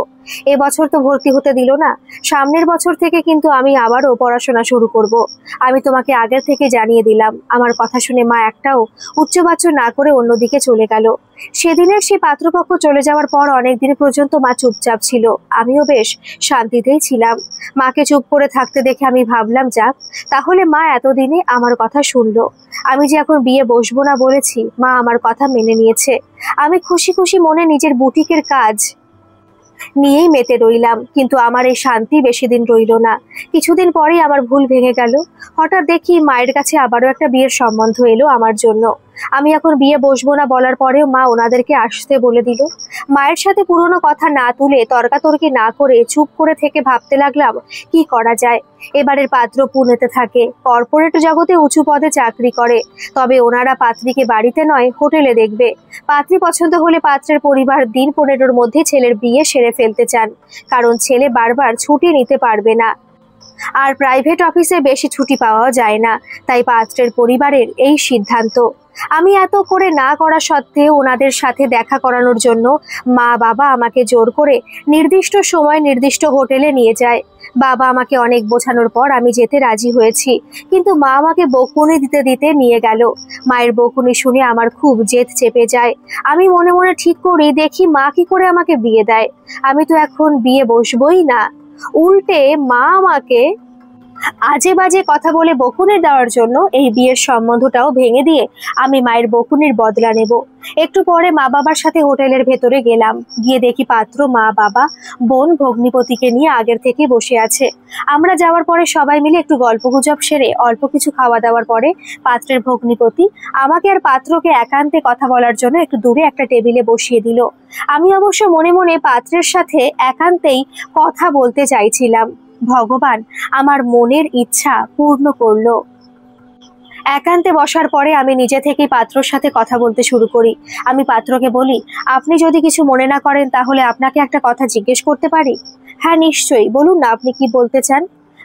এবছর তো ভর্তি হতে দিল না, সামনের বছর থেকে কিন্তু আমি আবারও পড়াশোনা শুরু করব। আমি তোমাকে আগের থেকে জানিয়ে দিলাম। আমার কথা শুনে মা একটাও উচ্চবাচ্য না করে অন্যদিকে চলে গেল। সেদিনের সে পাত্রপক্ষ চলে যাওয়ার পর অনেকদিন পর্যন্ত মা চুপচাপ ছিল। আমিও বেশ শান্তিতেই ছিলাম। মাকে চুপ করে থাকতে দেখে আমি ভাবলাম, যাক, তাহলে মা এতদিনে আমার কথা শুনলো। আমি যে এখন বিয়ে বসবো না বলেছি, মা আমার কথা মেনে নিয়েছে। আমি খুশি খুশি মনে নিজের বুটিকের কাজ নিয়েই মেতে রইলাম। কিন্তু আমার এই শান্তি বেশি দিন রইল না। কিছুদিন পরেই আমার ভুল ভেঙে গেল। হঠাৎ দেখি মায়ের কাছে আবারও একটা বিয়ের সম্বন্ধ এলো আমার জন্য। আমি এখন বিয়ে বসবো না বলার পরেও মা ওনাদেরকে আসতে বলে দিল। মায়ের সাথে পুরনো কথা না তুলে, তর্কাতর্কি না করে চুপ করে থেকে ভাবতে লাগলাম কি করা যায়। এবারের পাত্র পুনেতে থাকে, কর্পোরেট জগতে উঁচু পদে চাকরি করে। তবে ওনারা পাত্রীকে বাড়িতে নয় হোটেলে দেখবে। পাত্রী পছন্দ হলে পাত্রের পরিবার দিন 15-র মধ্যে ছেলের বিয়ে সেরে ফেলতে চান, কারণ ছেলে বারবার ছুটি নিতে পারবে না, আর প্রাইভেট অফিসে বেশি ছুটি পাওয়া যায় না। তাই পাত্রের পরিবারের এই সিদ্ধান্ত। আমি এত করে না করা সত্ত্বেও ওনাদের সাথে দেখা করানোর জন্য মা বাবা আমাকে জোর করে নির্দিষ্ট সময় নির্দিষ্ট হোটেলে নিয়ে যায়। বাবা আমাকে অনেক বোঝানোর পর আমি যেতে রাজি হয়েছি, কিন্তু মা আমাকে বকুনি দিতে দিতে নিয়ে গেল। মায়ের বকুনি শুনে আমার খুব জেদ চেপে যায়। আমি মনে মনে ঠিক করি, দেখি মা কি করে আমাকে বিয়ে দেয়। আমি তো এখন বিয়ে বসবই না, উল্টে মা আমাকে আজে বাজে কথা বলে বকুনি দেওয়ার জন্য এই বিয়ের সম্বন্ধটাও ভেঙে দিয়ে আমি মায়ের বকুনির বদলা নেব। একটু পরে মা বাবার সাথে হোটেলের ভেতরে গেলাম। গিয়ে দেখি পাত্র, মা বাবা, বোন, ভগ্নিপতিকে নিয়ে আগের থেকে বসে আছে। আমরা যাওয়ার পরে সবাই মিলে একটু গল্পগুজব সেরে অল্প কিছু খাওয়া দাওয়ার পরে পাত্রের ভগ্নিপতি আমাকে আর পাত্রকে একান্তে কথা বলার জন্য একটু দূরে একটা টেবিলে বসিয়ে দিল। আমি অবশ্য মনে মনে পাত্রের সাথে একান্তেই কথা বলতে চাইছিলাম। ভগবান আমার মনের ইচ্ছা পূর্ণ করলো। একান্তে বসার পরে আমি নিজে থেকেই পাত্রর সাথে কথা বলতে শুরু করি। আমি পাত্রকে বলি, আপনি যদি কিছু মনে না করেন তাহলে আপনাকে একটা কথা জিজ্ঞেস করতে পারি? হ্যাঁ নিশ্চয়ই, বলুন না, আপনি কি বলতে চান?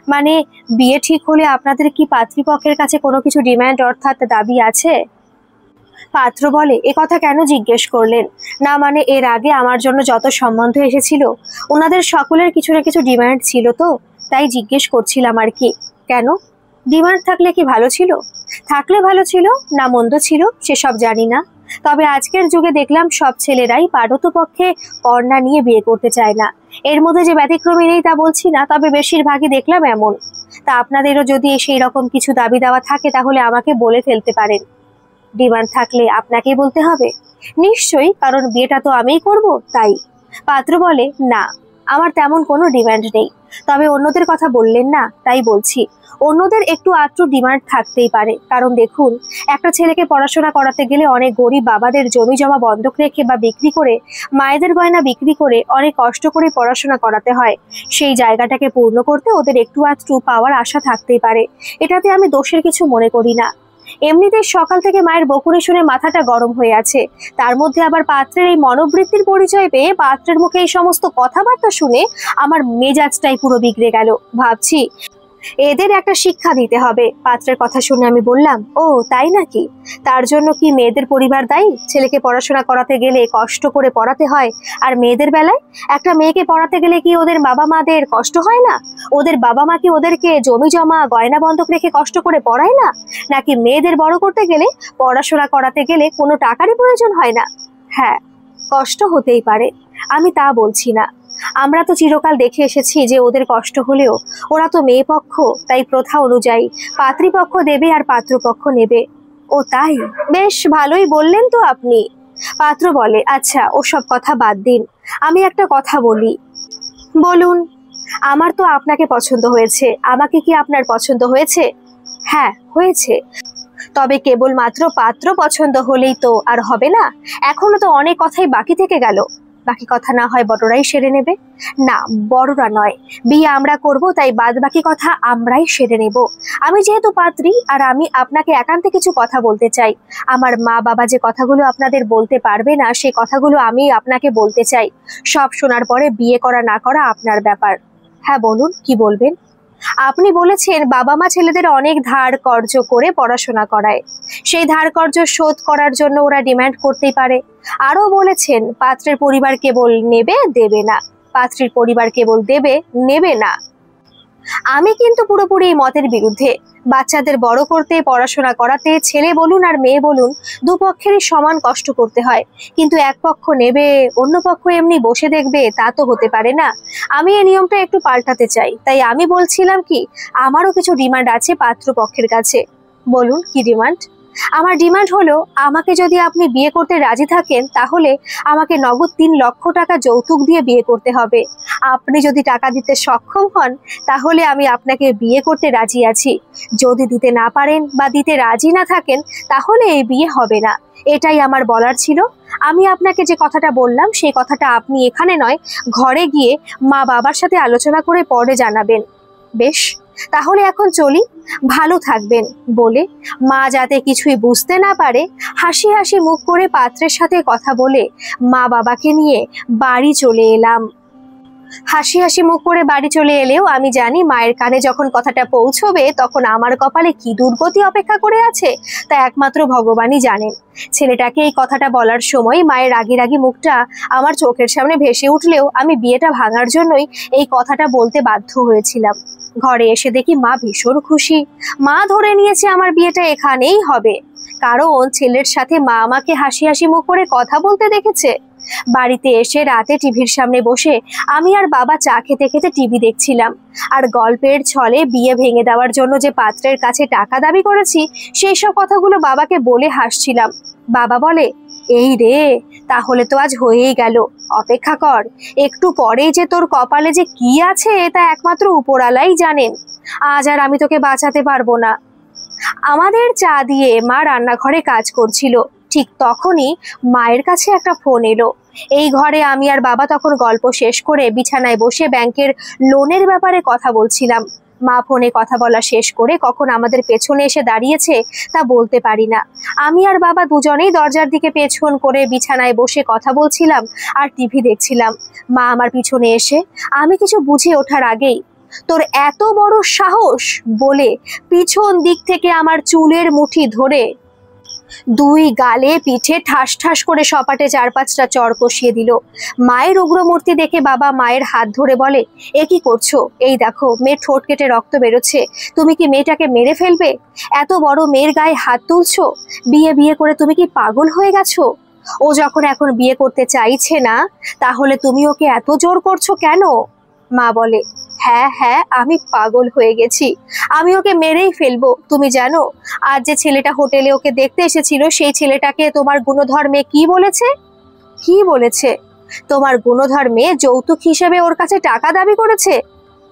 মানে, বিয়ে ঠিক হলে আপনাদের কি পাত্রীপক্ষের কাছে কোনো কিছু ডিমান্ড অর্থাৎ দাবি আছে? পাত্র বলে, এ কথা কেন জিজ্ঞেস করলেন? না মানে, এর আগে আমার জন্য যত সম্বন্ধ এসেছিল ওনাদের সকলের কিছু না কিছু ডিমান্ড ছিল, তো তাই জিজ্ঞেস করছিলাম আর কি। কেন? ডিমান্ড থাকলে কি ভালো ছিল? থাকলে ভালো ছিল, না মন্দ ছিল সেসব জানি না। তবে আজকের যুগে দেখলাম সব ছেলেরাই পারতপক্ষে কন্যা নিয়ে বিয়ে করতে চায় না। এর মধ্যে যে ব্যতিক্রমী নেই তা বলছি না, তবে বেশিরভাগই দেখলাম এমন। তা আপনাদেরও যদি সেই রকম কিছু দাবি দাওয়া থাকে তাহলে আমাকে বলে ফেলতে পারেন। ডিমান্ড থাকলে আপনাকেই বলতে হবে? নিশ্চয়ই, কারণ বিয়েটা তো আমিই করব, তাই। পাত্র বলে, না, আমার তেমন কোনো ডিমান্ড নেই। তবে অন্যদের কথা বললেন না, তাই বলছি। অন্যদের একটু আধটু ডিমান্ড থাকতেই পারে, কারণ দেখুন, একটা ছেলেকে পড়াশোনা করাতে গেলে অনেক গরিব বাবাদের জমি জমা বন্ধক রেখে বা বিক্রি করে, মায়েদের গয়না বিক্রি করে অনেক কষ্ট করে পড়াশোনা করাতে হয়। সেই জায়গাটাকে পূর্ণ করতে ওদের একটু আধটু পাওয়ার আশা থাকতেই পারে। এটাতে আমি দোষের কিছু মনে করি না। এমনিতে সকাল থেকে মায়ের বকুনি শুনে মাথাটা গরম হয়ে আছে, তার মধ্যে আবার পাত্রের এই মনোবৃত্তির পরিচয় পেয়ে পাত্রের মুখে এই সমস্ত কথাবার্তা শুনে আমার মেজাজটাই পুরো বিগড়ে গেল। ভাবছি এদের একটা শিক্ষা দিতে হবে। পাত্রের কথা শুনে আমি বললাম, ও তাই নাকি? তার জন্য কি মেয়েদের পরিবার দায়ী? ছেলেকে পড়াশোনা করাতে গেলে কষ্ট করে পড়াতে হয়, আর মেয়েদের বেলায় একটা মেয়েকে পড়াতে গেলে কি ওদের বাবা মাদের কষ্ট হয় না? ওদের বাবা মা কি ওদেরকে জমি জমা গয়না বন্ধক রেখে কষ্ট করে পড়ায় না? নাকি মেয়েদের বড় করতে গেলে, পড়াশোনা করাতে গেলে কোনো টাকারই প্রয়োজন হয় না? হ্যাঁ, কষ্ট হতেই পারে, আমি তা বলছি না। আমরা তো চিরকাল দেখে এসেছি যে ওদের কষ্ট হলেও ওরা তো মেয়ে পক্ষ, তাই প্রথা অনুযায়ী পাত্রীপক্ষ দেবে আর পাত্রপক্ষ নেবে। ও তাই, বেশ ভালোই বললেন তো আপনি। পাত্র বলে, আচ্ছা ওসব কথা বাদ দিন, আমি একটা কথা বলি। বলুন। আমার তো আপনাকে পছন্দ হয়েছে, আমাকে কি আপনার পছন্দ হয়েছে? হ্যাঁ হয়েছে, তবে কেবলমাত্র পাত্র পছন্দ হলেই তো আর হবে না, এখনো তো অনেক কথাই বাকি থেকে গেল। বাকি কথা না হয় বড়রাই সেরে নেবে? না, বড়রা নয়, বিয়ে আমরা করব, তাই বাদ বাকি কথা আমরাই সেরে নেব। আমি যেহেতু পাত্রী আর আমি আপনাকে একান্তে কিছু কথা বলতে চাই। আমার মা বাবা যে কথাগুলো আপনাদের বলতে পারবে না, সেই কথাগুলো আমি আপনাকে বলতে চাই। সব শোনার পরে বিয়ে করা না করা আপনার ব্যাপার। হ্যাঁ বলুন, কি বলবেন? আপনি বলেছেন বাবা মা ছেলেদের অনেক ধার কর্জ করে পড়াশোনা করায়, সেই ধার কর্জ শোধ করার জন্য ওরা ডিমান্ড করতেই পারে। আরো বলেছেন পাত্রের পরিবার কেবল নেবে দেবে না, পাত্রীর পরিবার কেবল দেবে নেবে না। আমি কিন্তু পুরোপুরি এই মতের বিরুদ্ধে। বাচ্চাদের বড় করতে, পড়াশোনা করাতে ছেলে বলুন আর মেয়ে বলুন দুপক্ষেরই সমান কষ্ট করতে হয়, কিন্তু এক পক্ষ নেবে অন্য পক্ষ এমনি বসে দেখবে, তা তো হতে পারে না। আমি এই নিয়মটা একটু পাল্টাতে চাই, তাই আমি বলছিলাম কি, আমারও কিছু ডিমান্ড আছে পাত্রপক্ষের কাছে। বলুন কি ডিমান্ড? আমার ডিমান্ড হলো, আমাকে যদি আপনি বিয়ে করতে রাজি থাকেন তাহলে আমাকে নগদ 3 লক্ষ টাকা যৌতুক দিয়ে বিয়ে করতে হবে। আপনি যদি টাকা দিতে সক্ষম হন তাহলে আমি আপনাকে বিয়ে করতে রাজি আছি। যদি দিতে না পারেন বা দিতে রাজি না থাকেন তাহলে এই বিয়ে হবে না। এটাই আমার বলার ছিল। আমি আপনাকে যে কথাটা বললাম সেই কথাটা আপনি এখানে নয়, ঘরে গিয়ে মা বাবার সাথে আলোচনা করে পরে জানাবেন। বেশ, তাহলে এখন চলি, ভালো থাকবেন। বলে মা যাতে কিছুই বুঝতে না পারে হাসি হাসি মুখ করে পাত্রের সাথে কথা বলে মা বাবাকে নিয়ে বাড়ি চলে এলাম। হাসি হাসি মুখ করে বাড়ি চলে এলেও আমি জানি মায়ের কানে যখন কথাটা পৌঁছবে তখন আমার কপালে কি দুর্গতি অপেক্ষা করে আছে তা একমাত্র ভগবানই জানেন। ছেলেটাকে এই কথাটা বলার সময় মায়ের রাগি রাগি মুখটা আমার চোখের সামনে ভেসে উঠলেও আমি বিয়েটা ভাঙার জন্যই এই কথাটা বলতে বাধ্য হয়েছিলাম। ঘরে এসে দেখি মা ভীষণ খুশি। মা ধরে নিয়েছে আমার বিয়েটা এখানেই হবে, কারণ ছেলের সাথে মা আমাকে হাসি হাসি মুখ করে কথা বলতে দেখেছে। বাড়িতে এসে রাতে টিভির সামনে বসে আমি আর বাবা চা খেতে খেতে টিভি দেখছিলাম, আর গল্পের ছলে বিয়ে ভেঙে দেওয়ার জন্য যে পাত্রের কাছে টাকা দাবি করেছি সেই সব কথাগুলো বাবাকে বলে হাসছিলাম। বাবা বলে, এই রে, তাহলে তো আজ হয়েই গেল, অপেক্ষা কর, একটু পরেই যে তোর কপালে যে কি আছে তা একমাত্র উপরালাই জানেন, আজ আর আমি তোকে বাঁচাতে পারবো না। আমাদের চা দিয়ে মা রান্নাঘরে কাজ করছিল, ঠিক তখনই মায়ের কাছে একটা ফোন এলো। এই ঘরে আমি আর বাবা তখন গল্প শেষ করে বিছানায় বসে ব্যাংকের লোনের ব্যাপারে কথা বলছিলাম। মা ফোনে কথা বলা শেষ করে কখন আমাদের পেছনে এসে দাঁড়িয়েছে তা বলতে পারি না। আমি আর বাবা দুজনেই দরজার দিকে পেছন করে বিছানায় বসে কথা বলছিলাম আর টিভি দেখছিলাম। মা আমার পিছনে এসে আমি কিছু বুঝে ওঠার আগেই, তোর এত বড় সাহস, বলে পিছন দিক থেকে আমার চুলের মুঠি ধরে দুই গালে পিঠে ঠাস ঠাস করে সপাটে 4-5টা চড় কষিয়ে দিল। মায়ের উগ্রমূর্তি দেখে বাবা মায়ের হাত ধরে বলে, এ কি করছো? এই দেখো মেয়ের ঠোঁট কেটে রক্ত বেরোচ্ছে, তুমি কি মেয়েটাকে মেরে ফেলবে? এত বড় মেয়ের গায়ে হাত তুলছো? বিয়ে বিয়ে করে তুমি কি পাগল হয়ে গেছো? ও যখন এখন বিয়ে করতে চাইছে না তাহলে তুমি ওকে এত জোর করছো কেন? মা বলে, হ্যাঁ হ্যাঁ, আমি পাগল হয়ে গেছি, আমি ওকে মেরেই ফেলবো। তুমি জানো আজ যে ছেলেটা হোটেলে ওকে দেখতে এসেছিল সেই ছেলেটাকে তোমার গুণধর মেয়ে কি বলেছে? কি বলেছে? তোমার গুণধর মেয়ে যৌতুক হিসেবে ওর কাছে টাকা দাবি করেছে।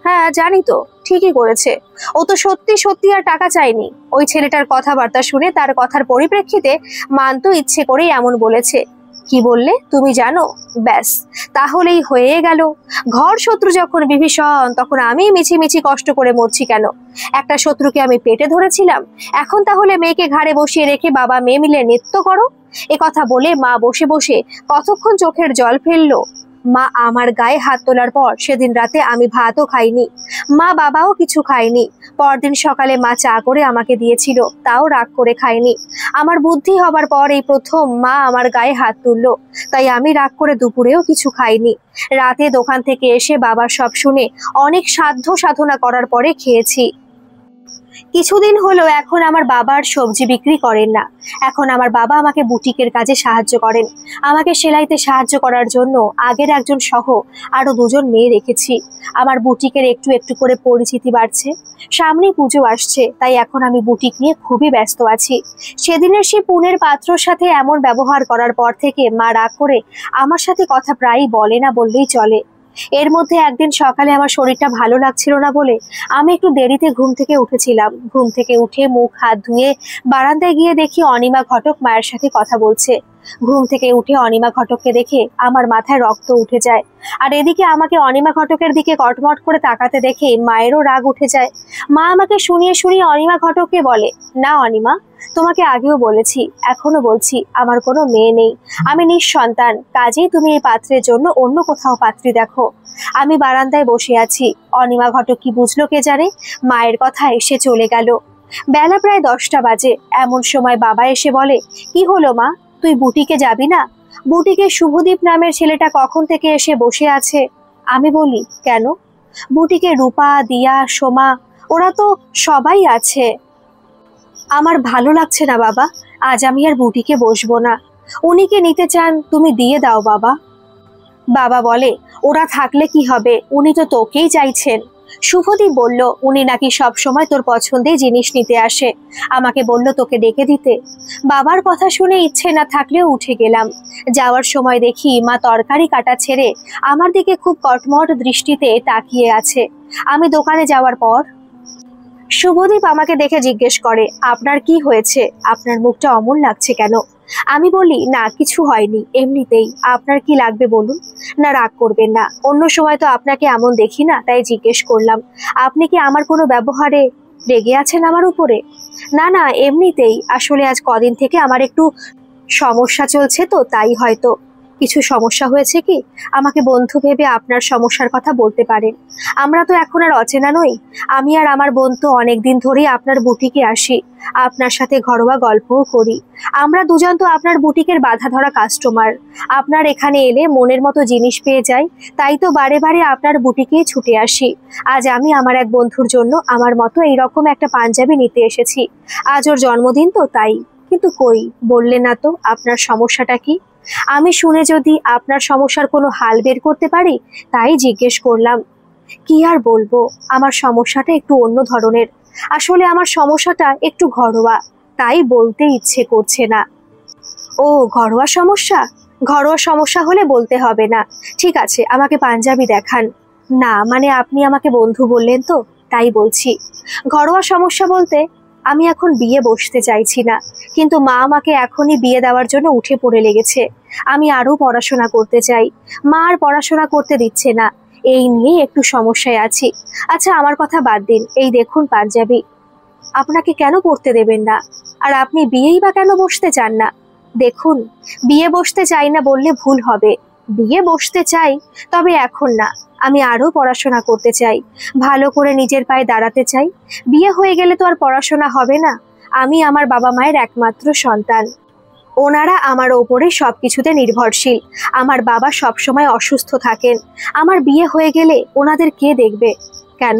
হ্যাঁ জানি তো, ঠিকই করেছে। ও তো সত্যি সত্যি আর টাকা চায়নি, ওই ছেলেটার কথাবার্তা শুনে তার কথার পরিপ্রেক্ষিতে মানতো ইচ্ছে করেই এমন বলেছে। কি বললে তুমি জানো? ব্যাস, তাহলেই হয়ে গেল। ঘর শত্রু যখন বিভীষণ তখন আমি মিছিমিছি কষ্ট করে মরছি কেন? একটা শত্রুকে আমি পেটে ধরেছিলাম, এখন তাহলে মেয়েকে ঘাড়ে বসিয়ে রেখে বাবা মেয়ে মিলে নৃত্য করো। এ কথা বলে মা বসে বসে কতক্ষণ চোখের জল ফেললো। মা আমার গায়ে হাত তোলার পর সেদিন রাতে আমি ভাতও খাইনি, মা বাবাও কিছু খায়নি। পরদিন সকালে মা চা করে আমাকে দিয়েছিল, তাও রাগ করে খাইনি। আমার বুদ্ধি হবার পর এই প্রথম মা আমার গায়ে হাত তুললো, তাই আমি রাগ করে দুপুরেও কিছু খাইনি। রাতে দোকান থেকে এসে বাবার সব শুনে অনেক সাধ্য সাধনা করার পরে খেয়েছি। কিছুদিন হলো এখন আমার বাবা আর সবজি বিক্রি করেন না। এখন আমার বাবা আমাকে বুটিকের কাজে সাহায্য করেন। আমাকে সেলাইতে সাহায্য করার জন্য আগের একজন সহ আরো দুজন মেয়ে রেখেছি। আমার বুটিকের একটু একটু করে পরিচিতি বাড়ছে। সামনে পুজো আসছে, তাই এখন আমি বুটিক নিয়ে খুবই ব্যস্ত আছি। সেদিনের সেই পুনের পাত্রর সাথে এমন ব্যবহার করার পর থেকে মা রাগ করে আমার সাথে কথা প্রায়ই বলে না বললেই চলে। এর মধ্যে একদিন সকালে আমার শরীরটা ভালো লাগছিল না বলে আমি একটু দেরিতে ঘুম থেকে উঠেছিলাম। ঘুম থেকে উঠে মুখ হাত ধুয়ে বারান্দায় গিয়ে দেখি অনিমা ঘটক মায়ের সাথে কথা বলছে। ঘুম থেকে উঠে অনিমা ঘটককে দেখে আমার মাথায় রক্ত উঠে যায়। আর এদিকে আমাকে অনিমা ঘটকের দিকে কটমট করে তাকাতে দেখে মায়েরও রাগ উঠে যায়। মা আমাকে শুনিয়ে শুনিয়ে অনিমা ঘটককে বলে, না অনিমা, তোমাকে আগেও বলেছি, এখনো বলছি, আমার কোনো মেয়ে নেই, আমি নিঃসন্তান। কাজেই তুমি এই পাত্রের জন্য অন্য কোথাও পাত্রী দেখো। আমি বারান্দায় বসে আছি। অনিমা ঘটক কি বুঝলো কে জানে, মায়ের কথা এসে চলে গেল। বেলা প্রায় 10টা বাজে। এমন সময় বাবা এসে বলে, কি হলো মা, তুই বুটিকে যাবি না? বুটিকে শুভদীপ নামের ছেলেটা কখন থেকে এসে বসে আছে। আমি বলি, কেন? বুটিকে রূপা, দিয়া, সোমা, ওরা তো সবাই আছে। আমার ভালো লাগছে না বাবা, আজ আমি আর বুটিকে বসবো না। উনিকে নিতে চান, তুমি দিয়ে দাও বাবা। বাবা বলে, ওরা থাকলে কি হবে, উনি তো তোকেই চাইছেন। শুভদীপ বলল, উনি নাকি সব সময় তোর পছন্দের জিনিস নিতে আসে, আমাকে বলল তোকে ডেকে দিতে। বাবার কথা শুনে ইচ্ছে না থাকলেও উঠে গেলাম। যাওয়ার সময় দেখি মা তরকারি কাটা ছেড়ে আমার দিকে খুব কটমট দৃষ্টিতে তাকিয়ে আছে। আমি দোকানে যাওয়ার পর শুভদীপ আমাকে দেখে জিজ্ঞেস করে, আপনার কি হয়েছে, আপনার মুখটা অমন লাগছে কেন? আমি বলি, না কিছু হয়নি, এমনিতেই। আপনার কি লাগবে বলুন। না রাগ করবেন না, অন্য সময় তো আপনাকে এমন দেখি না, তাই জিজ্ঞেস করলাম। আপনি কি আমার কোনো ব্যবহারে রেগে আছেন আমার উপরে? না না, এমনিতেই। আসলে আজ কদিন থেকে আমার একটু সমস্যা চলছে, তো তাই হয়তো। কিছু সমস্যা হয়েছে কি? আমাকে বন্ধু ভেবে আপনার সমস্যার কথা বলতে পারেন। আমরা তো এখন আর অচেনা নই। আমি আর আমার বন্ধু অনেকদিন ধরেই আপনার বুটিকে আসি, আপনার সাথে ঘরোয়া গল্পও করি। আমরা দুজন তো আপনার বুটিকের বাধা ধরা কাস্টমার। আপনার এখানে এলে মনের মতো জিনিস পেয়ে যাই, তাই তো বারে বারে আপনার বুটিকেই ছুটে আসি। আজ আমি আমার এক বন্ধুর জন্য আমার মতো এইরকম একটা পাঞ্জাবি নিতে এসেছি। আজ ওর জন্মদিন তো তাই। কিন্তু কই, বললে না তো আপনার সমস্যাটা কি? আমি শুনে যদি আপনার সমস্যার কোনো হাল বের করতে পারি, তাই জিজ্ঞেস করলাম। কি আর বলবো, আমার সমস্যাটা একটু অন্য ধরনের। আসলে আমার সমস্যাটা একটু ঘরোয়া, তাই বলতে ইচ্ছে করছে না। ও, ঘরোয়া সমস্যা? ঘরোয়া সমস্যা হলে বলতে হবে না। ঠিক আছে, আমাকে পাঞ্জাবি দেখান। না মানে আপনি আমাকে বন্ধু বললেন তো, তাই বলছি। ঘরোয়া সমস্যা বলতে আমি এখন বিয়ে বসতে চাইছি না, কিন্তু মা আমাকে এখনই বিয়ে দেওয়ার জন্য উঠে পড়ে লেগেছে। আমি আরো পড়াশোনা করতে চাই, মা আর পড়াশোনা করতে দিচ্ছে না। এই নিয়ে একটু সমস্যায় আছি। আচ্ছা আমার কথা বাদ দিন, এই দেখুন পাঞ্জাবি। আপনাকে কেন পড়তে দেবেন না? আর আপনি বিয়েই বা কেন বসতে চান না? দেখুন, বিয়ে বসতে চাই না বললে ভুল হবে। বিয়ে বসতে চাই, তবে এখন না। আমি আরো পড়াশোনা করতে চাই, ভালো করে নিজের পায়ে দাঁড়াতে চাই। বিয়ে হয়ে গেলে তো আর পড়াশোনা হবে না। আমি আমার বাবা মায়ের একমাত্র সন্তান। ওনারা আমার ওপরে সবকিছুতে নির্ভরশীল। আমার বাবা সবসময় অসুস্থ থাকেন। আমার বিয়ে হয়ে গেলে ওনাদের কে দেখবে? কেন?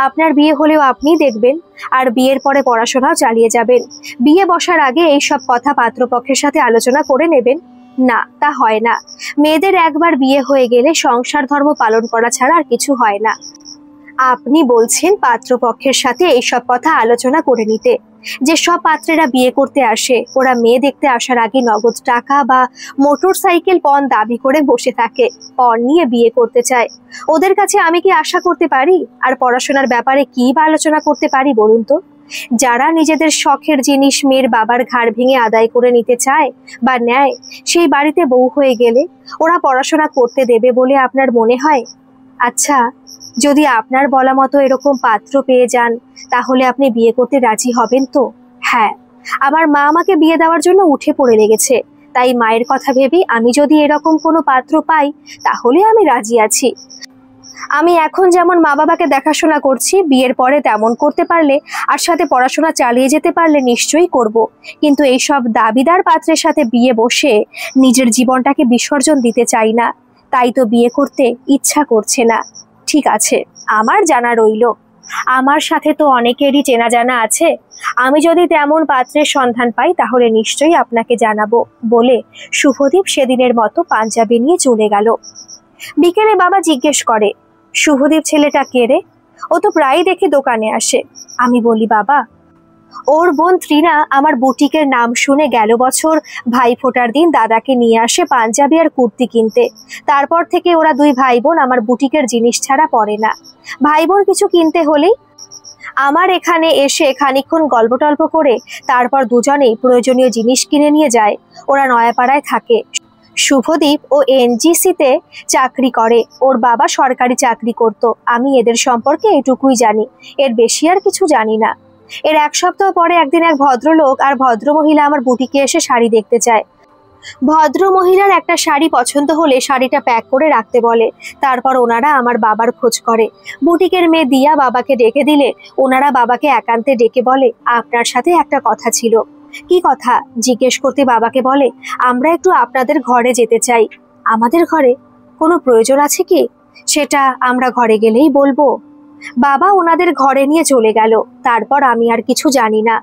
আপনার বিয়ে হলেও আপনিই দেখবেন, আর বিয়ের পরে পড়াশোনাও চালিয়ে যাবেন। বিয়ে বসার আগে এই সব কথা পাত্রপক্ষের সাথে আলোচনা করে নেবেন। না, তা হয় না। মেয়েদের একবার বিয়ে হয়ে গেলে সংসার ধর্ম পালন করা ছাড়া আর কিছু হয় না। আপনি বলছেন পাত্রপক্ষের সাথে এইসব কথা আলোচনা করে নিতে। যে সব পাত্রেরা বিয়ে করতে আসে, ওরা মেয়ে দেখতে আসার আগে নগদ টাকা বা মোটর সাইকেল পণ দাবি করে বসে থাকে, পণ নিয়ে বিয়ে করতে চায়। ওদের কাছে আমি কি আশা করতে পারি? আর পড়াশোনার ব্যাপারে কি বা আলোচনা করতে পারি বলুন তো? যারা নিজেদের শখের জিনিস মেয়ের বাবার ঘাড় ভেঙে আদায় করে নিতে চায় বা নেয়, সেই বাড়িতে বউ হয়ে গেলে ওরা পড়াশোনা করতে দেবে বলে আপনার মনে হয়? আচ্ছা, যদি আপনার বলা মতো এরকম পাত্র পেয়ে যান, তাহলে আপনি বিয়ে করতে রাজি হবেন তো? হ্যাঁ, আমার মা আমাকে বিয়ে দেওয়ার জন্য উঠে পড়ে লেগেছে, তাই মায়ের কথা ভেবে আমি যদি এরকম কোনো পাত্র পাই, তাহলে আমি রাজি আছি। আমি এখন যেমন মা বাবাকে দেখাশোনা করছি, বিয়ের পরে তেমন করতে পারলে আর সাথে পড়াশোনা চালিয়ে যেতে পারলে নিশ্চয়ই করব। কিন্তু এইসব দাবিদার পাত্রের সাথে বিয়ে বসে নিজের জীবনটাকে বিসর্জন দিতে চাই না, তাই তো বিয়ে করতে ইচ্ছা করছে না। ঠিক আছে, আমার জানা রইল। আমার সাথে তো অনেকেরই চেনা জানা আছে, আমি যদি তেমন পাত্রের সন্ধান পাই তাহলে নিশ্চয়ই আপনাকে জানাবো বলে শুভদীপ সেদিনের মতো পাঞ্জাবি নিয়ে চলে গেল। বিকেলে বাবা জিজ্ঞেস করে, শুভদীপ ছেলেটা কে রে? ও তো প্রায়ই দেখি দোকানে আসে। আমি বলি, বাবা, ওর বোন ত্রিনা আমার বুটিকের নাম শুনে গেল বছর ভাই ফোটার দিন দাদাকে নিয়ে আসে পাঞ্জাবি আর কুর্তি কিনতে। তারপর থেকে ওরা দুই ভাই বোন আমার বুটিকের জিনিস ছাড়া পড়ে না। ভাই বোন কিছু কিনতে হলেই আমার এখানে এসে খানিকক্ষণ গল্প টল্প করে তারপর দুজনেই প্রয়োজনীয় জিনিস কিনে নিয়ে যায়। ওরা নয়াপাড়ায় থাকে। শুভদীপ ও এনজিসিতে চাকরি করে, ওর বাবা সরকারি চাকরি করত। আমি এদের সম্পর্কে এটুকুই জানি, এর বেশি আর কিছু জানি না। এর এক সপ্তাহ পরে একদিন এক ভদ্রলোক আর ভদ্রমহিলা আমার বুটিকে এসে শাড়ি দেখতে চায়। ভদ্রমহিলার একটা শাড়ি পছন্দ হলে শাড়িটা প্যাক করে রাখতে বলে। তারপর ওনারা আমার বাবার খোঁজ করে। বুটিকের মেয়ে দিয়া বাবাকে ডেকে দিলে ওনারা বাবাকে একান্তে ডেকে বলে, আপনার সাথে একটা কথা ছিল। কি কথা জিজ্ঞেস করতে বাবাকে বলে, আমরা একটু আপনাদের ঘরে যেতে চাই। আমাদের ঘরে? কোনো প্রয়োজন আছে কি? সেটা আমরা ঘরে গেলেই বলবো। বাবা ওনাদের ঘরে নিয়ে চলে গেল। তারপর আমি আর কিছু জানি না।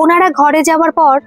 ওনারা ঘরে যাওয়ার পর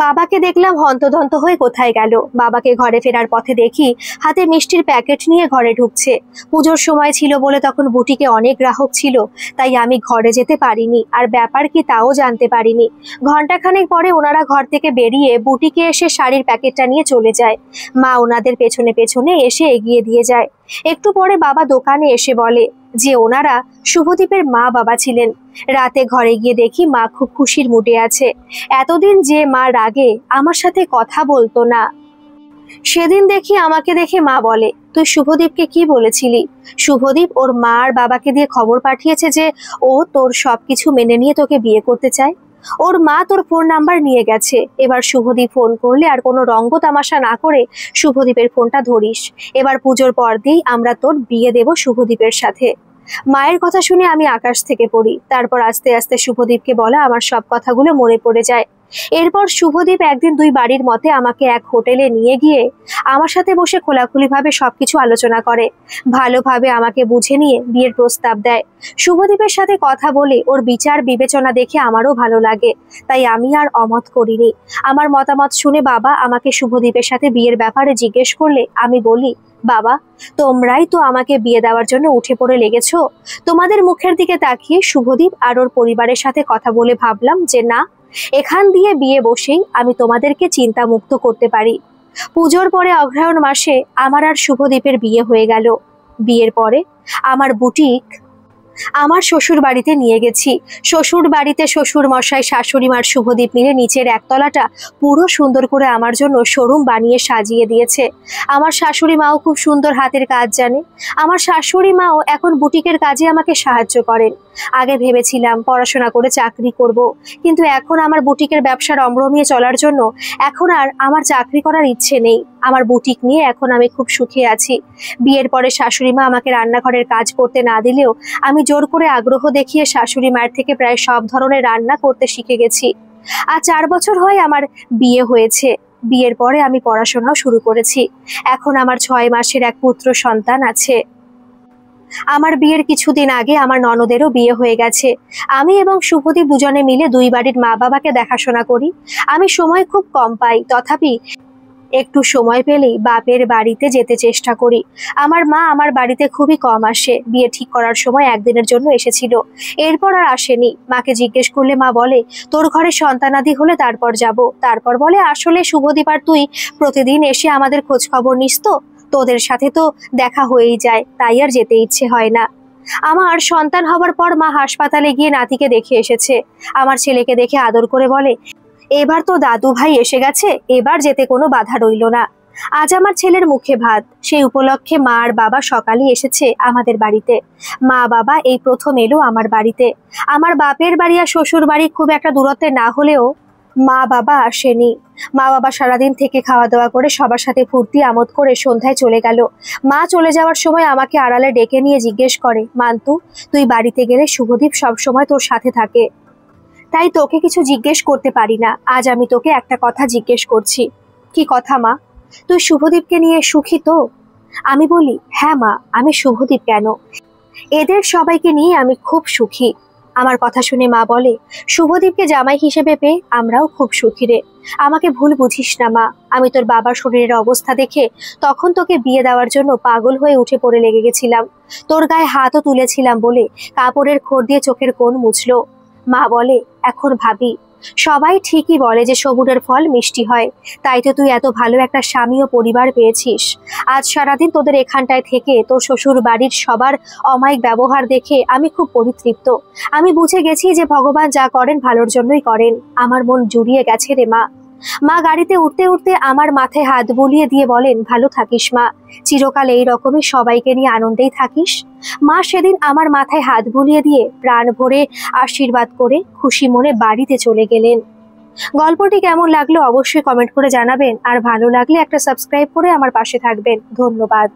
বাবাকে দেখলাম হন্তদন্ত হয়ে কোথায় গেল। বাবাকে ঘরে ফেরার পথে দেখি হাতে মিষ্টির প্যাকেট নিয়ে ঘরে ঢুকছে। পুজোর সময় ছিল বলে তখন বুটিকে অনেক গ্রাহক ছিল, তাই আমি ঘরে যেতে পারিনি, আর ব্যাপার কি তাও জানতে পারিনি। ঘন্টাখানেক পরে ওনারা ঘর থেকে বেরিয়ে বুটিকে এসে শাড়ির প্যাকেটটা নিয়ে চলে যায়। মা ওনাদের পেছনে পেছনে এসে এগিয়ে দিয়ে যায়। একটু পরে বাবা দোকানে এসে বলে যে ওনারা শুভদীপের মা বাবা ছিলেন। রাতে ঘরে গিয়ে দেখি মা খুব খুশির মুডে আছে। এতদিন যে মা রাগে আমার সাথে কথা বলতো না, সেদিন দেখি আমাকে দেখে মা বলে, তুই শুভদীপকে কি বলেছিলি? শুভদীপ ওর মা আর বাবাকে দিয়ে খবর পাঠিয়েছে যে ও তোর সবকিছু মেনে নিয়ে তোকে বিয়ে করতে চায়। ওর মা তোর ফোন নাম্বার নিয়ে গেছে। এবার শুভদীপ ফোন করলে আর কোনো রঙ্গ তামাশা না করে শুভদীপের ফোনটা ধরিস। এবার পুজোর পর দিয়েই আমরা তোর বিয়ে দেব শুভদীপের সাথে। মায়ের কথা শুনে আমি আকাশ থেকে পড়ি। তারপর আস্তে আস্তে শুভদীপকে বলা আমার সব কথাগুলো মনে পড়ে যায়। এরপর শুভদীপ একদিন দুই বাড়ির মতে আমাকে এক হোটেলে নিয়ে গিয়ে আমার সাথে বসে খোলাখুলিভাবে সবকিছু আলোচনা করে। ভালোভাবে আমাকে বুঝে নিয়ে বিয়ের প্রস্তাব দেয়। শুভদীপের সাথে কথা বলে ওর বিচার বিবেচনা দেখে আমারও ভালো লাগে, তাই আমি আর অমত করিনি। আমার মতামত শুনে বাবা আমাকে শুভদীপের সাথে বিয়ের ব্যাপারে জিজ্ঞেস করলে আমি বলি, বাবা, তোমরাই তো আমাকে বিয়ে দেওয়ার জন্য উঠে পড়ে লেগেছো। তোমাদের মুখের দিকে তাকিয়ে শুভদীপ আর ওর পরিবারের সাথে কথা বলে ভাবলাম যে না, এখান দিয়ে বিয়ে বসেই আমি তোমাদেরকে চিন্তা মুক্ত করতে পারি। পুজোর পরে অগ্রহায়ণ মাসে আমার আর শুভদীপের বিয়ে হয়ে গেল। বিয়ের পরে আমার বুটিক আমার শ্বশুর বাড়িতে নিয়ে গেছি। শ্বশুর বাড়িতে শ্বশুর মশাই, শাশুড়ি মার, শুভদীপ মিলে নিচের একতলাটা পুরো সুন্দর করে আমার জন্য শোরুম বানিয়ে সাজিয়ে দিয়েছে। আমার শাশুড়ি মাও খুব সুন্দর হাতের কাজ জানে। আমার শাশুড়ি মাও এখন বুটিকের কাজে আমাকে সাহায্য করেন। আগে ভেবেছিলাম পড়াশোনা করে চাকরি করব, কিন্তু এখন আমার বুটিকের ব্যবসা রমরমিয়ে চলার জন্য এখন আর আমার চাকরি করার ইচ্ছে নেই। আমার বুটিক নিয়ে এখন আমি খুব সুখে আছি। বিয়ের পরে শাশুড়ি মা আমাকে রান্নাঘরের কাজ করতে না দিলেও আমি জোর করে আগ্রহ দেখিয়ে শাশুড়ি মায়ের থেকে প্রায় সব ধরনের রান্না করতে শিখে গেছি। আর 4 বছর হয় আমার বিয়ে হয়েছে। বিয়ের পরে আমি পড়াশোনাও শুরু করেছি। এখন আমার 6 মাসের এক পুত্র সন্তান আছে। আমার বিয়ের কিছুদিন আগে আমার ননদেরও বিয়ে হয়ে গেছে। আমি এবং শুভদীপ দুজনে মিলে দুই বাড়ির মা বাবাকে দেখাশোনা করি। আমি সময় খুব কম পাই, তথাপি একটু সময় পেলেই বাপের বাড়িতে যেতে চেষ্টা করি। আমার মা আমার বাড়িতে খুবই কম আসে। বিয়ে ঠিক করার সময় একদিনের জন্য এসেছিল, এরপর আর আসেনি। মাকে জিজ্ঞেস করলে মা বলে, তোর ঘরে সন্তানাদি হলে তারপর যাব। তারপর বলে, আসলে শুভদীপ আর তুই প্রতিদিন এসে আমাদের খোঁজ খবর নিস তো, তোদের সাথে তো দেখা হয়েই যায়, তাই আর যেতে ইচ্ছে হয় না। আমার সন্তান হবার পর মা হাসপাতালে গিয়ে নাতিকে দেখে এসেছে। আমার ছেলেকে দেখে আদর করে বলে, এবার তো দাদু ভাই এসে গেছে, এবার যেতে কোনো বাধা রইল না। আজ আমার ছেলের মুখে ভাত। সেই উপলক্ষে মা আর বাবা সকালে এসেছে আমাদের বাড়িতে। মা বাবা এই প্রথম এলো আমার বাড়িতে। আমার বাপের বাড়ি আর শ্বশুর বাড়ি খুব একটা দূরত্বে না হলেও মা বাবা আসেনি। মা বাবা সারাদিন থেকে খাওয়া দাওয়া করে সবার সাথে ফুর্তি আমোদ করে সন্ধ্যায় চলে গেল। মা চলে যাওয়ার সময় আমাকে আড়ালে ডেকে নিয়ে জিজ্ঞেস করে, মান্তু, তুই বাড়িতে গেলে শুভদীপ সবসময় তোর সাথে থাকে, তাই তোকে কিছু জিজ্ঞেস করতে পারি না। আজ আমি তোকে একটা কথা জিজ্ঞেস করছি। কি কথা মা? তুই শুভদীপকে নিয়ে সুখী তো? আমি বলি, হ্যাঁ মা, আমি শুভদীপ কেন, এদের সবাইকে নিয়ে আমি খুব সুখী। আমার কথা শুনে মা বলে, শুভদীপকে জামাই হিসেবে পেয়ে আমরাও খুব সুখী রে। আমাকে ভুল বুঝিস না মা, আমি তোর বাবার শরীরের অবস্থা দেখে তখন তোকে বিয়ে দেওয়ার জন্য পাগল হয়ে উঠে পড়ে লেগে গেছিলাম। তোর গায়ে হাতও তুলেছিলাম বলে কাপড়ের খোর দিয়ে চোখের কোণ মুছলো। মা বলে, এখন ভাবি সবাই ঠিকই বলে যে সবুরের ফল মিষ্টি হয়, তাই তো তুই এত ভালো একটা স্বামী ও পরিবার পেয়েছিস। আজ সারাদিন তোদের এখানটায় থেকে তোর শ্বশুর বাড়ির সবার অমায়িক ব্যবহার দেখে আমি খুব পরিতৃপ্ত। আমি বুঝে গেছি যে ভগবান যা করেন ভালোর জন্যই করেন। আমার মন জুড়িয়ে গেছে রে মা। মা গাড়িতে উঠতে উঠতে আমার মাথায় হাত বুলিয়ে দিয়ে বলেন, ভালো থাকিস মা, চিরকাল এই রকমই সবাইকে নিয়ে আনন্দেই থাকিস। মা সেদিন আমার মাথায় হাত বুলিয়ে দিয়ে প্রাণ ভরে আশীর্বাদ করে খুশি মনে বাড়িতে চলে গেলেন। গল্পটি কেমন লাগলো অবশ্যই কমেন্ট করে জানাবেন, আর ভালো লাগলে একটা সাবস্ক্রাইব করে আমার পাশে থাকবেন। ধন্যবাদ।